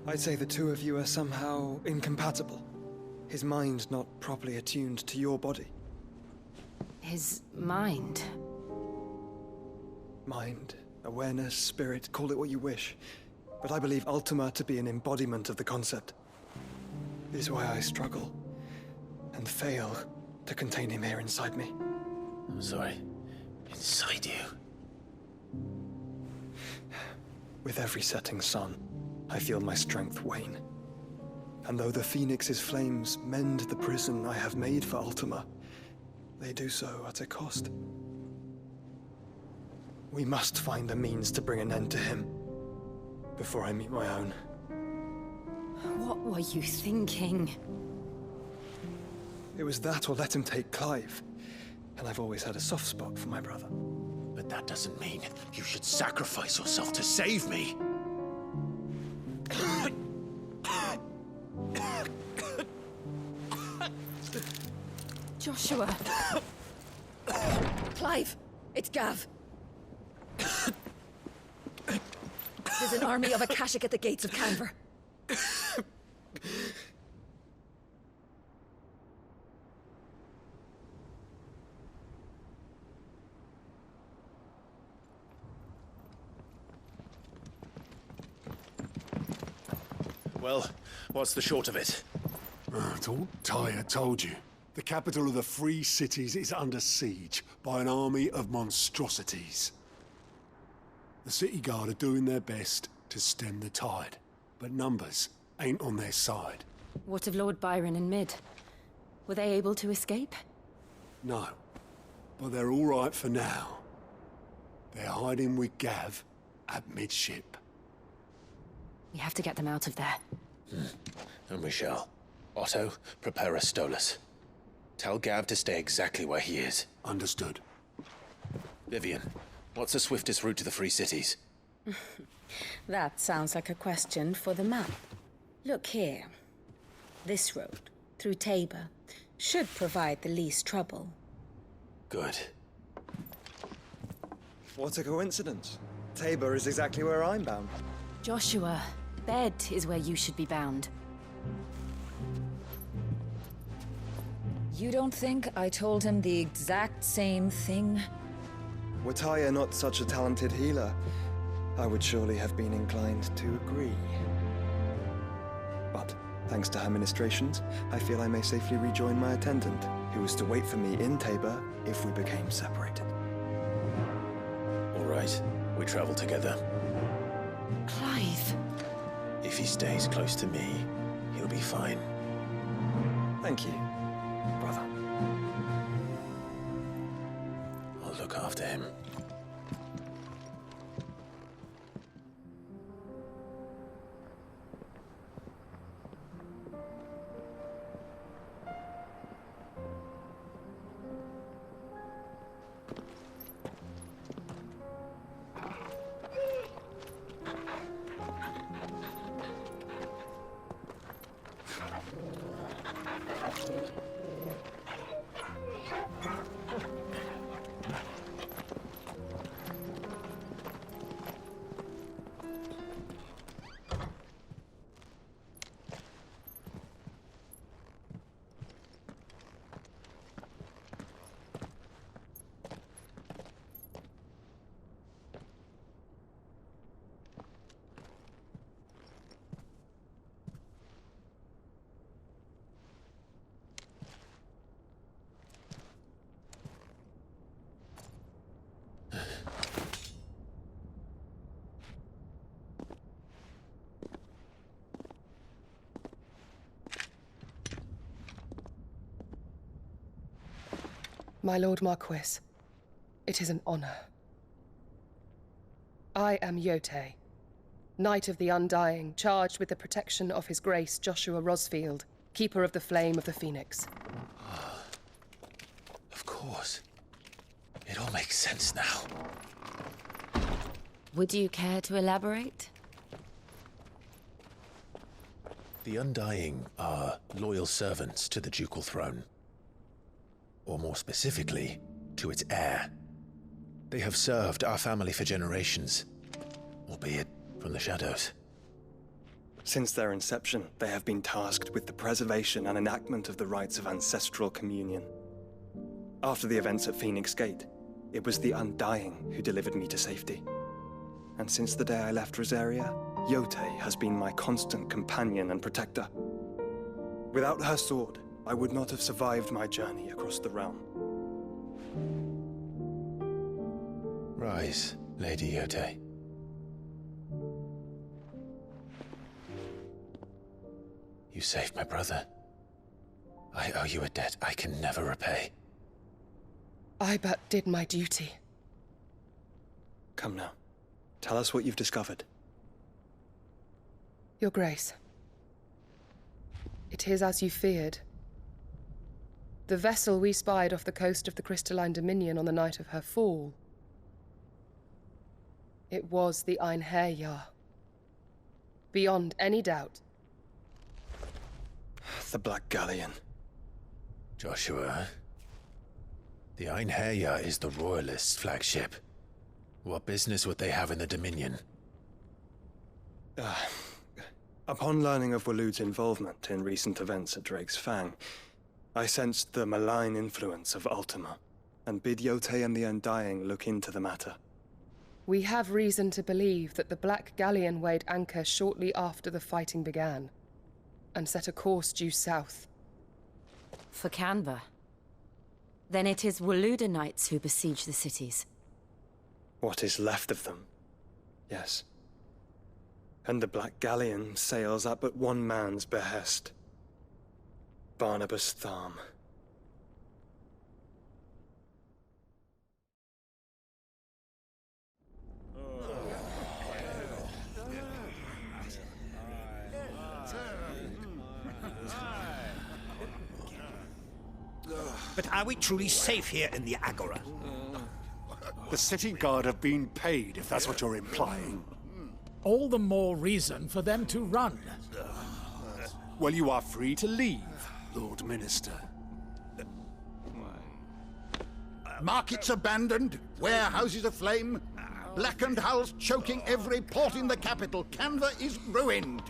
I'd say the two of you are somehow incompatible. His mind not properly attuned to your body. His mind? Mind, awareness, spirit, call it what you wish. But I believe Ultima to be an embodiment of the concept. It is why I struggle and fail to contain him here inside me. I'm sorry. Inside you? With every setting sun, I feel my strength wane. And though the Phoenix's flames mend the prison I have made for Ultima, they do so at a cost. We must find a means to bring an end to him before I meet my own. What were you thinking? It was that or let him take Clive. And I've always had a soft spot for my brother. But that doesn't mean you should sacrifice yourself to save me. Joshua! Clive! It's Gav! There's an army of Akashic at the gates of Canver. Well, what's the short of it? Tyre told you. The capital of the Free Cities is under siege by an army of monstrosities. The City Guard are doing their best to stem the tide, but numbers ain't on their side. What of Lord Byron and Mid? Were they able to escape? No, but they're all right for now. They're hiding with Gav at midship. We have to get them out of there. And we shall. Otto, prepare a Stolas. Tell Gav to stay exactly where he is. Understood. Vivian, what's the swiftest route to the Free Cities? That sounds like a question for the map. Look here. This road, through Tabor, should provide the least trouble. Good. What a coincidence. Tabor is exactly where I'm bound. Joshua, bed is where you should be bound. You don't think I told him the exact same thing? Were Tyre not such a talented healer, I would surely have been inclined to agree. But, thanks to her ministrations, I feel I may safely rejoin my attendant, who was to wait for me in Tabor if we became separated. All right, we travel together. Clive! If he stays close to me, he'll be fine. Thank you, brother. I'll look after him. My Lord Marquis, it is an honor. I am Yote, Knight of the Undying, charged with the protection of His Grace Joshua Rosfield, Keeper of the Flame of the Phoenix. Of course. It all makes sense now. Would you care to elaborate? The Undying are loyal servants to the ducal throne. Or more specifically, to its heir. They have served our family for generations, albeit from the shadows. Since their inception, they have been tasked with the preservation and enactment of the rites of ancestral communion. After the events at Phoenix Gate, it was the Undying who delivered me to safety. And since the day I left Rosaria, Yotei has been my constant companion and protector. Without her sword, I would not have survived my journey across the realm. Rise, Lady Yotei. You saved my brother. I owe you a debt I can never repay. I but did my duty. Come now. Tell us what you've discovered. Your Grace. It is as you feared. The vessel we spied off the coast of the Crystalline Dominion on the night of her fall. It was the Einherjar. Beyond any doubt. The Black Galleon. Joshua, the Einherjar is the Royalists' flagship. What business would they have in the Dominion? Upon learning of Waloed's involvement in recent events at Drake's Fang, I sensed the malign influence of Ultima, and bid Yotei and the Undying look into the matter. We have reason to believe that the Black Galleon weighed anchor shortly after the fighting began, and set a course due south. For Canva. Then it is Waloed knights who besiege the cities. What is left of them, yes. And the Black Galleon sails at but one man's behest. Barnabas Tharm. But are we truly safe here in the Agora? The city guard have been paid, if that's what you're implying. All the more reason for them to run. Well, you are free to leave, Lord Minister. Markets abandoned, warehouses aflame, blackened hulls choking every port in the capital. Canva is ruined.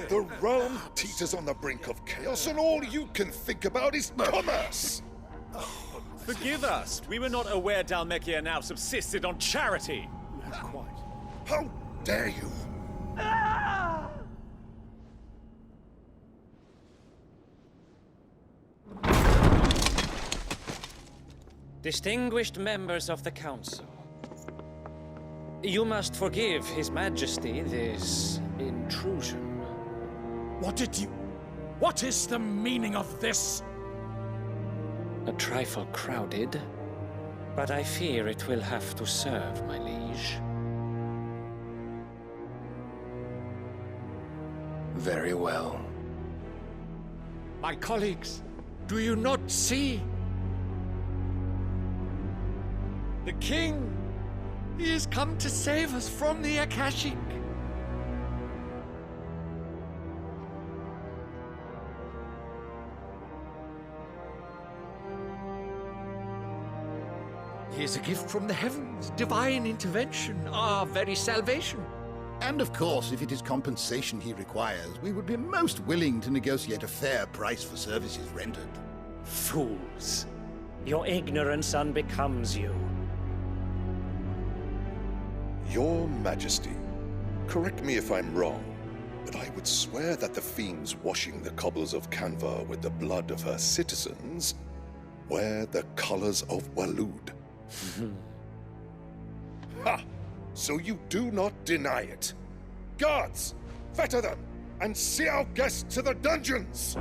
The realm teeters on the brink of chaos, and all you can think about is commerce! Forgive us. We were not aware Dhalmekia now subsisted on charity. Not quite. How dare you? Distinguished members of the Council, you must forgive His Majesty this intrusion. What is the meaning of this? A trifle crowded, but I fear it will have to serve, my liege. Very well. My colleagues, do you not see? The king! He has come to save us from the Akashic! He is a gift from the heavens, divine intervention, our very salvation. And of course, if it is compensation he requires, we would be most willing to negotiate a fair price for services rendered. Fools! Your ignorance unbecomes you. Your Majesty, correct me if I'm wrong, but I would swear that the fiends washing the cobbles of Canva with the blood of her citizens wear the colors of Waloed. Ha! So you do not deny it. Guards, fetter them, and see our guests to the dungeons!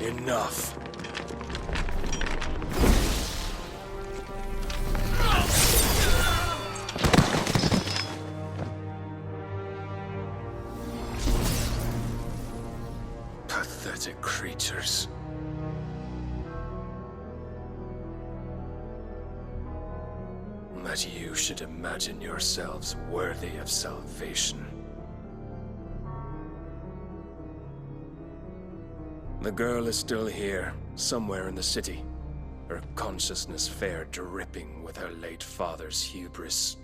Enough. Pathetic creatures. that you should imagine yourselves worthy of salvation. The girl is still here, somewhere in the city, her consciousness fair dripping with her late father's hubris.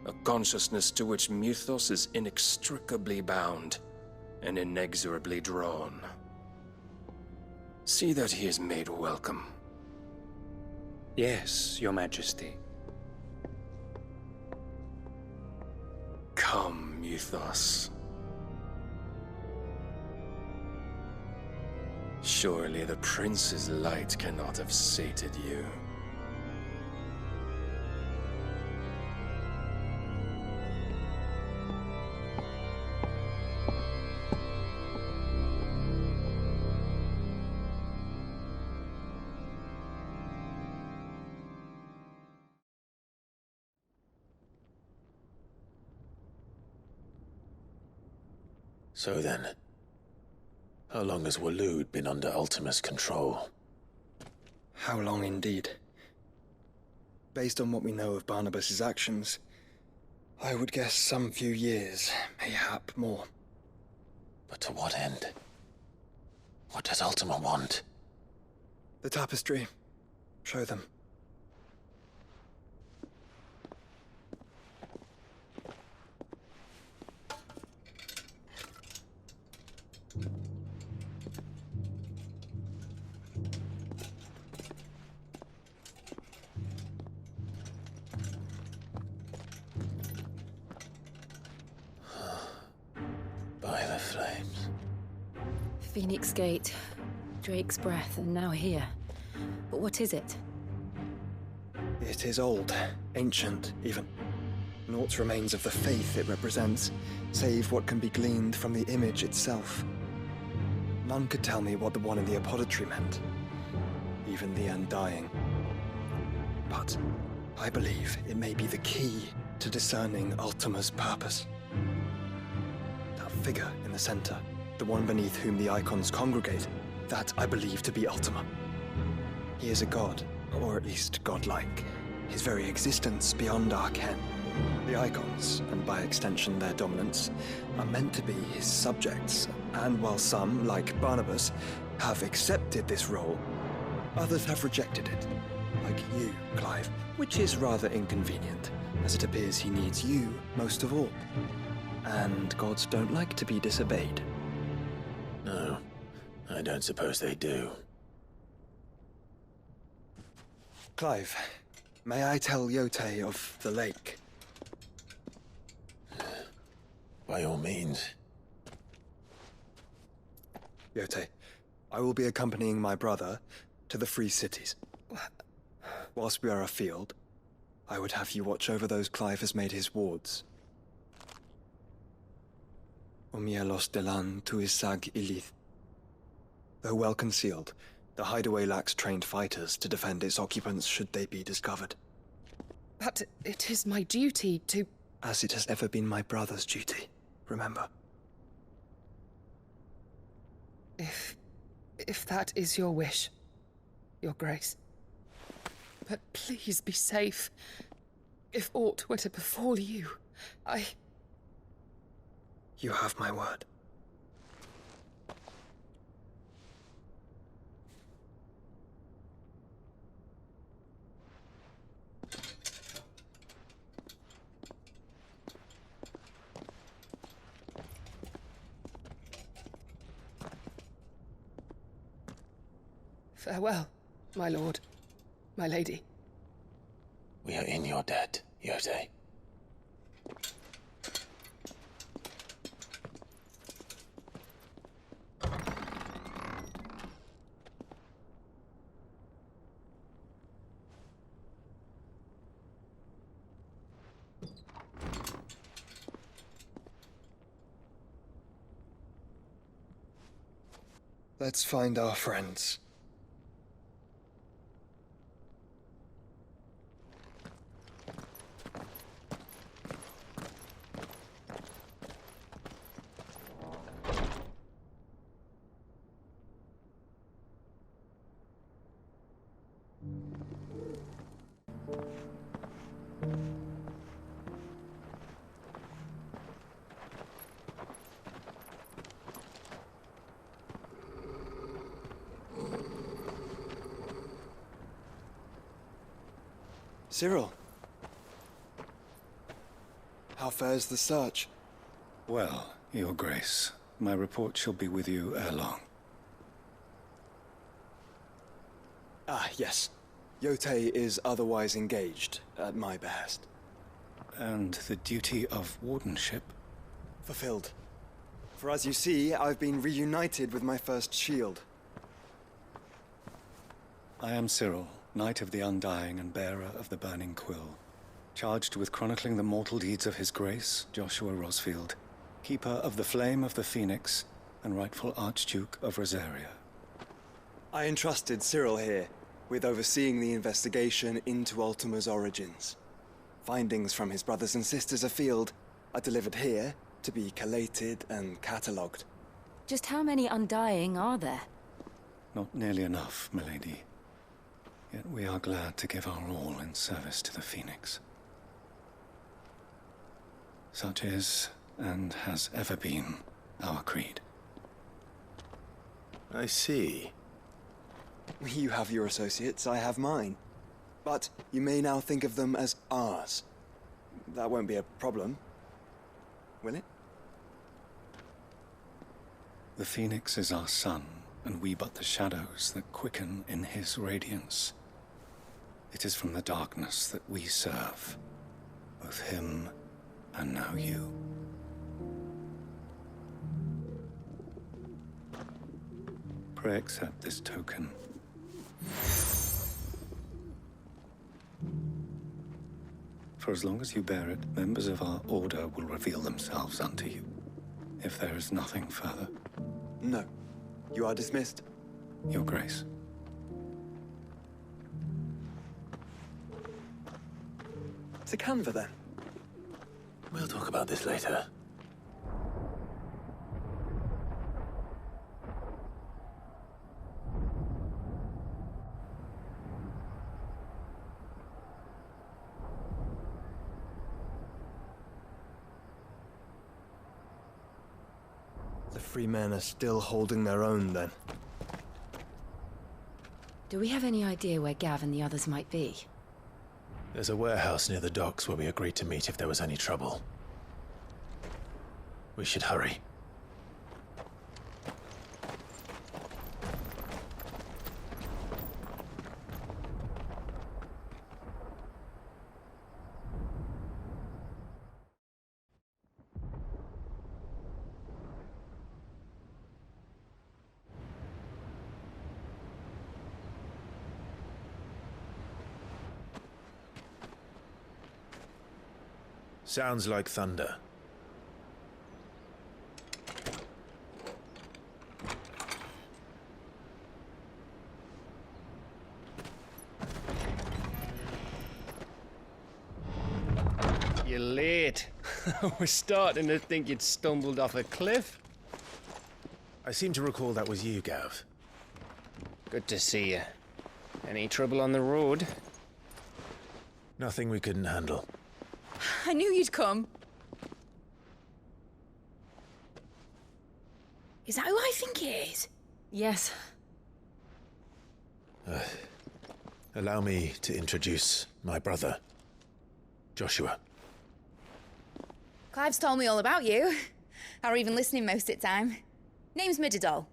A consciousness to which Mythos is inextricably bound and inexorably drawn. See that he is made welcome. Yes, Your Majesty. Come, Mythos. Surely the prince's light cannot have sated you. So then, how long has Waloed been under Ultima's control? How long indeed? Based on what we know of Barnabas's actions, I would guess some few years, mayhap more. But to what end? What does Ultima want? The tapestry. Show them. By the flames. Phoenix Gate, Drake's Breath, and now here. But what is it? It is old, ancient, even. Naught remains of the faith it represents, save what can be gleaned from the image itself. None could tell me what the one in the apothecary meant, even the Undying. But I believe it may be the key to discerning Ultima's purpose. That figure in the center, the one beneath whom the Eikons congregate, that I believe to be Ultima. He is a god, or at least godlike, his very existence beyond our ken. The Eikons, and by extension their dominants, are meant to be his subjects, and while some, like Barnabas, have accepted this role, others have rejected it, like you, Clive, which is rather inconvenient, as it appears he needs you most of all. And gods don't like to be disobeyed. No, I don't suppose they do. Clive, may I tell Yote of the lake? By all means. Yote, I will be accompanying my brother to the Free Cities. Whilst we are afield, I would have you watch over those Clive has made his wards. Omielos delan tuisag ilith. Though well concealed, the hideaway lacks trained fighters to defend its occupants should they be discovered. But it is my duty to... As it has ever been my brother's duty, remember. If that is your wish, Your Grace. But please be safe. If aught were to befall you, You have my word. Farewell, my lord, my lady. We are in your debt, Yote. Let's find our friends. Cyril. How fares the search? Well, Your Grace, my report shall be with you ere long. Ah, yes. Yotei is otherwise engaged, at my behest. And the duty of wardenship? Fulfilled. For as you see, I've been reunited with my first shield. I am Cyril, Knight of the Undying and bearer of the Burning Quill, charged with chronicling the mortal deeds of His Grace, Joshua Rosfield, Keeper of the Flame of the Phoenix, and rightful Archduke of Rosaria. I entrusted Cyril here with overseeing the investigation into Ultima's origins. Findings from his brothers and sisters afield are delivered here to be collated and catalogued. Just how many Undying are there? Not nearly enough, milady. Yet we are glad to give our all in service to the Phoenix. Such is, and has ever been, our creed. I see. You have your associates, I have mine. But you may now think of them as ours. That won't be a problem, will it? The Phoenix is our sun, and we but the shadows that quicken in his radiance. It is from the darkness that we serve, both him and now you. Pray accept this token. For as long as you bear it, members of our order will reveal themselves unto you. If there is nothing further. No. You are dismissed. Your Grace. To Canva, then. We'll talk about this later. The free men are still holding their own, then. Do we have any idea where Gav and the others might be? There's a warehouse near the docks where we agreed to meet if there was any trouble. We should hurry. Sounds like thunder. You're late. We're starting to think you'd stumbled off a cliff. I seem to recall that was you, Gav. Good to see you. Any trouble on the road? Nothing we couldn't handle. I knew you'd come. Is that who I think it is? Yes. Allow me to introduce my brother, Joshua. Clive's told me all about you. Or even listening most of the time. Name's Midadol,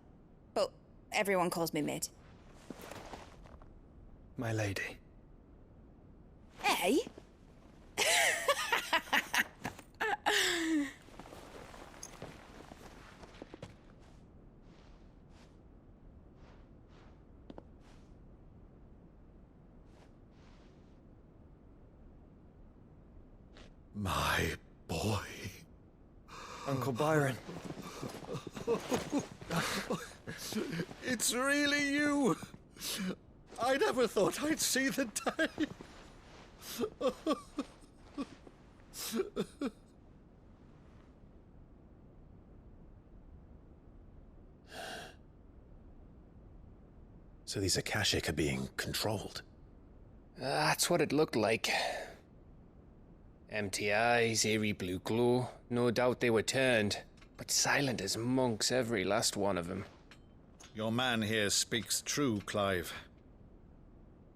but everyone calls me Mid. My lady. Hey? My boy. Uncle Byron. It's really you. I never thought I'd see the day. So these Akashic are being controlled? That's what it looked like. Empty eyes, eerie blue glow. No doubt they were turned, but silent as monks, every last one of them. Your man here speaks true, Clive.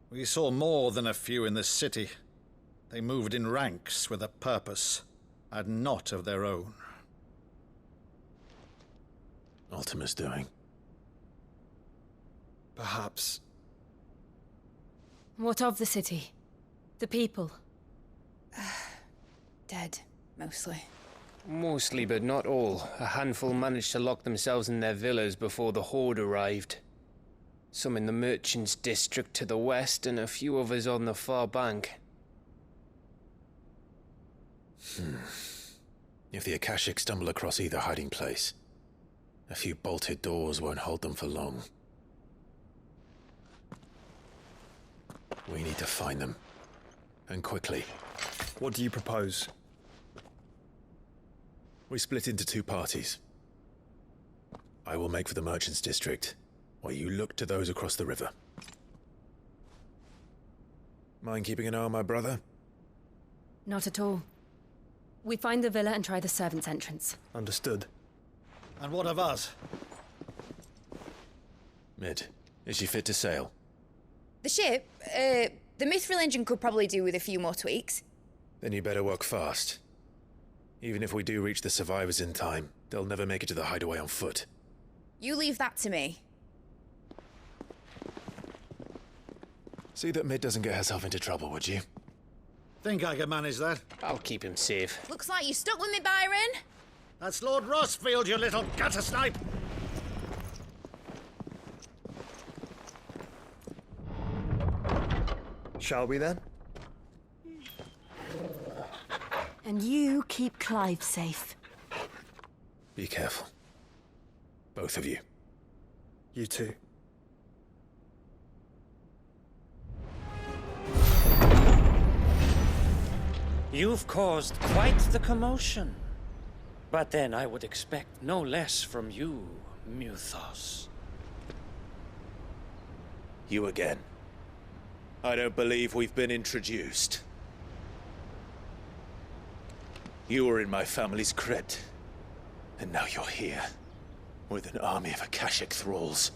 We saw more than a few in the city, They moved in ranks with a purpose, and not of their own. Ultima's doing. Perhaps. What of the city? The people? Dead, mostly. Mostly, but not all. A handful managed to lock themselves in their villas before the Horde arrived. Some in the Merchants' District to the west, and a few others on the far bank. If the Akashic stumble across either hiding place, a few bolted doors won't hold them for long. We need to find them. And quickly. What do you propose? We split into two parties. I will make for the Merchants' District, while you look to those across the river. Mind keeping an eye on my brother? Not at all. We find the villa and try the servants' entrance. Understood. And what of us? Mid, is she fit to sail? The ship, the Mithril engine could probably do with a few more tweaks. Then you better work fast. Even if we do reach the survivors in time, they'll never make it to the hideaway on foot. You leave that to me. See that Mid doesn't get herself into trouble, would you? Think I can manage that? I'll keep him safe. Looks like you stuck with me, Byron. That's Lord Rosfield, you little gutter snipe! Shall we then? And you keep Clive safe. Be careful. Both of you. You too. You've caused quite the commotion. But then I would expect no less from you, Muthos. You again. I don't believe we've been introduced. You were in my family's crypt, and now you're here, with an army of Akashic thralls.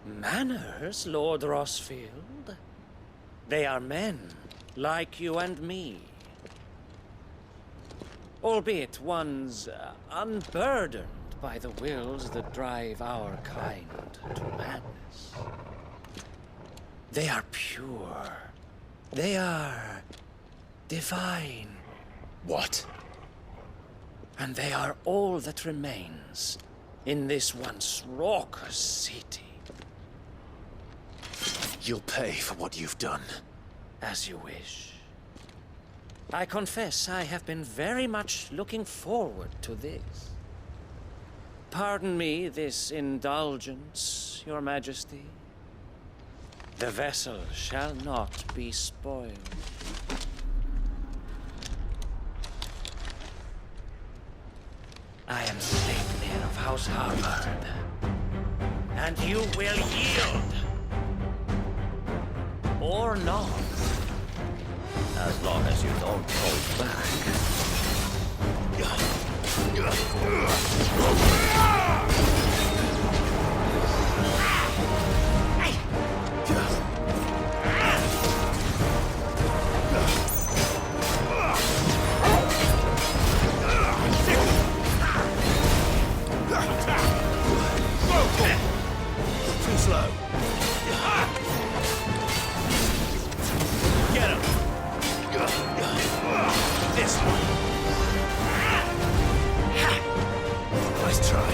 Manners, Lord Rosfield? They are men, like you and me. Albeit ones unburdened by the wills that drive our kind to madness. They are pure. They are divine. What? And they are all that remains in this once raucous city. You'll pay for what you've done. As you wish. I confess I have been very much looking forward to this. Pardon me this indulgence, Your Majesty. The vessel shall not be spoiled. I am Sleipnir of House Harvard, and you will yield. Or not. As long as you don't hold back. Too slow. Get him! This one. Nice try.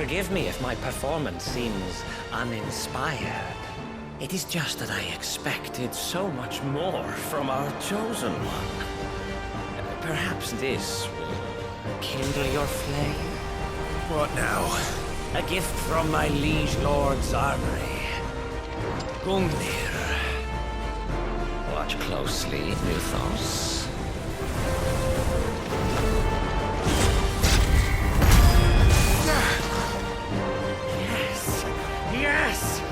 Forgive me if my performance seems uninspired. It is just that I expected so much more from our chosen one. Perhaps this will kindle your flame? What now? A gift from my liege lord's armory. Gungnir. Watch closely, Mythos. Yes! Yes!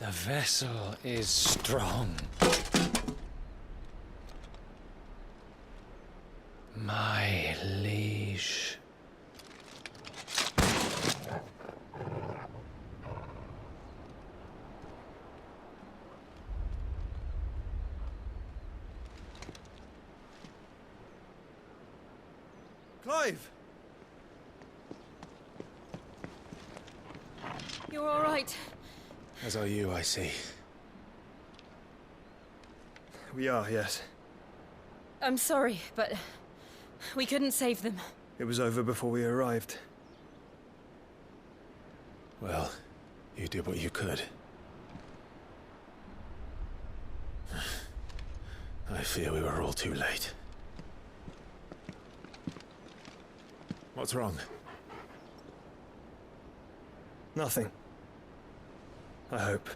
The vessel is strong. My liege. Clive! You're all right. As are you, I see. We are, yes. I'm sorry, but we couldn't save them. It was over before we arrived. Well, you did what you could. I fear we were all too late. What's wrong? Nothing. I hope.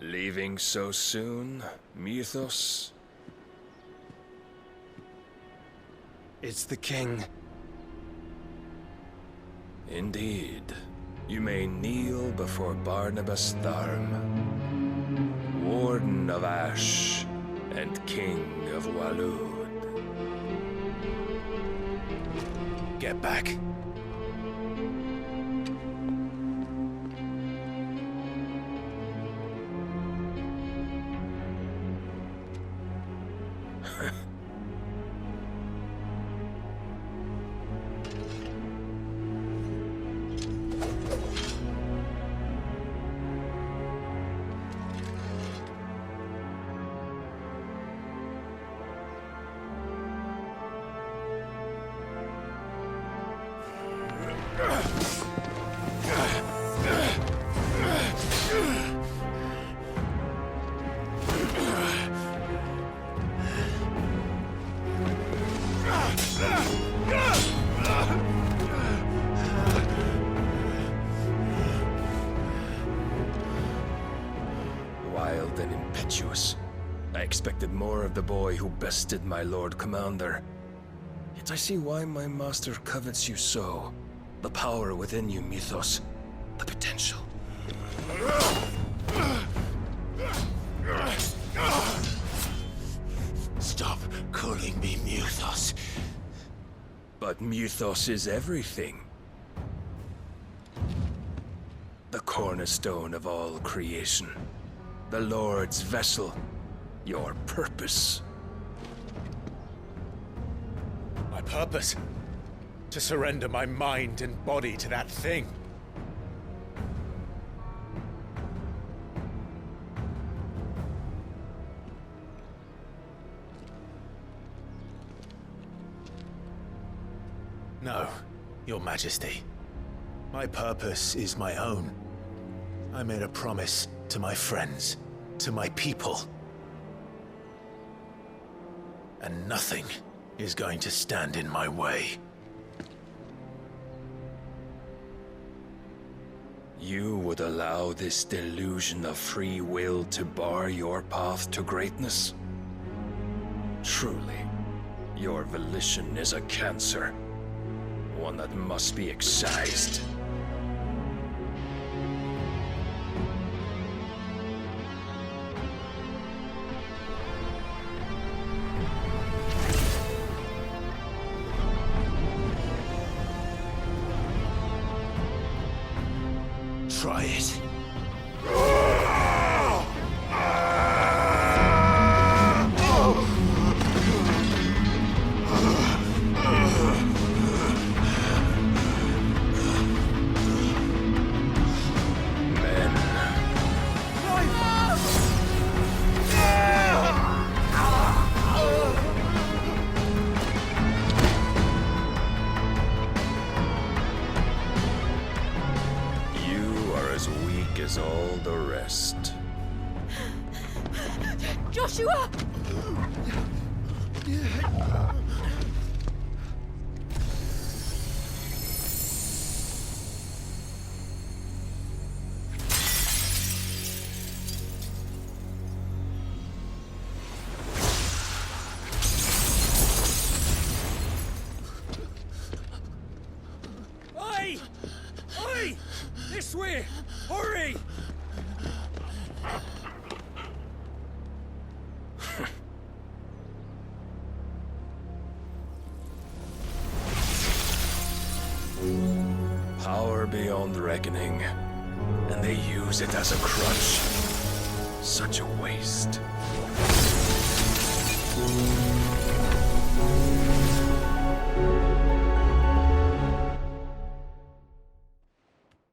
Leaving so soon, Mythos? It's the king. Indeed. You may kneel before Barnabas Tharm, Warden of Ash and King of Walud. Get back. Wild and impetuous. I expected more of the boy who bested my Lord Commander. Yet I see why my master covets you so. The power within you, Mythos. The potential. Stop calling me Mythos. But Mythos is everything. The cornerstone of all creation. The Lord's vessel. Your purpose. My purpose? To surrender my mind and body to that thing. No, Your Majesty. My purpose is my own. I made a promise to my friends, to my people. And nothing is going to stand in my way. You would allow this delusion of free will to bar your path to greatness? Truly, your volition is a cancer. One that must be excised. Try it. As all the rest. Joshua! This way! Hurry! Power beyond reckoning, and they use it as a crutch. Such a waste.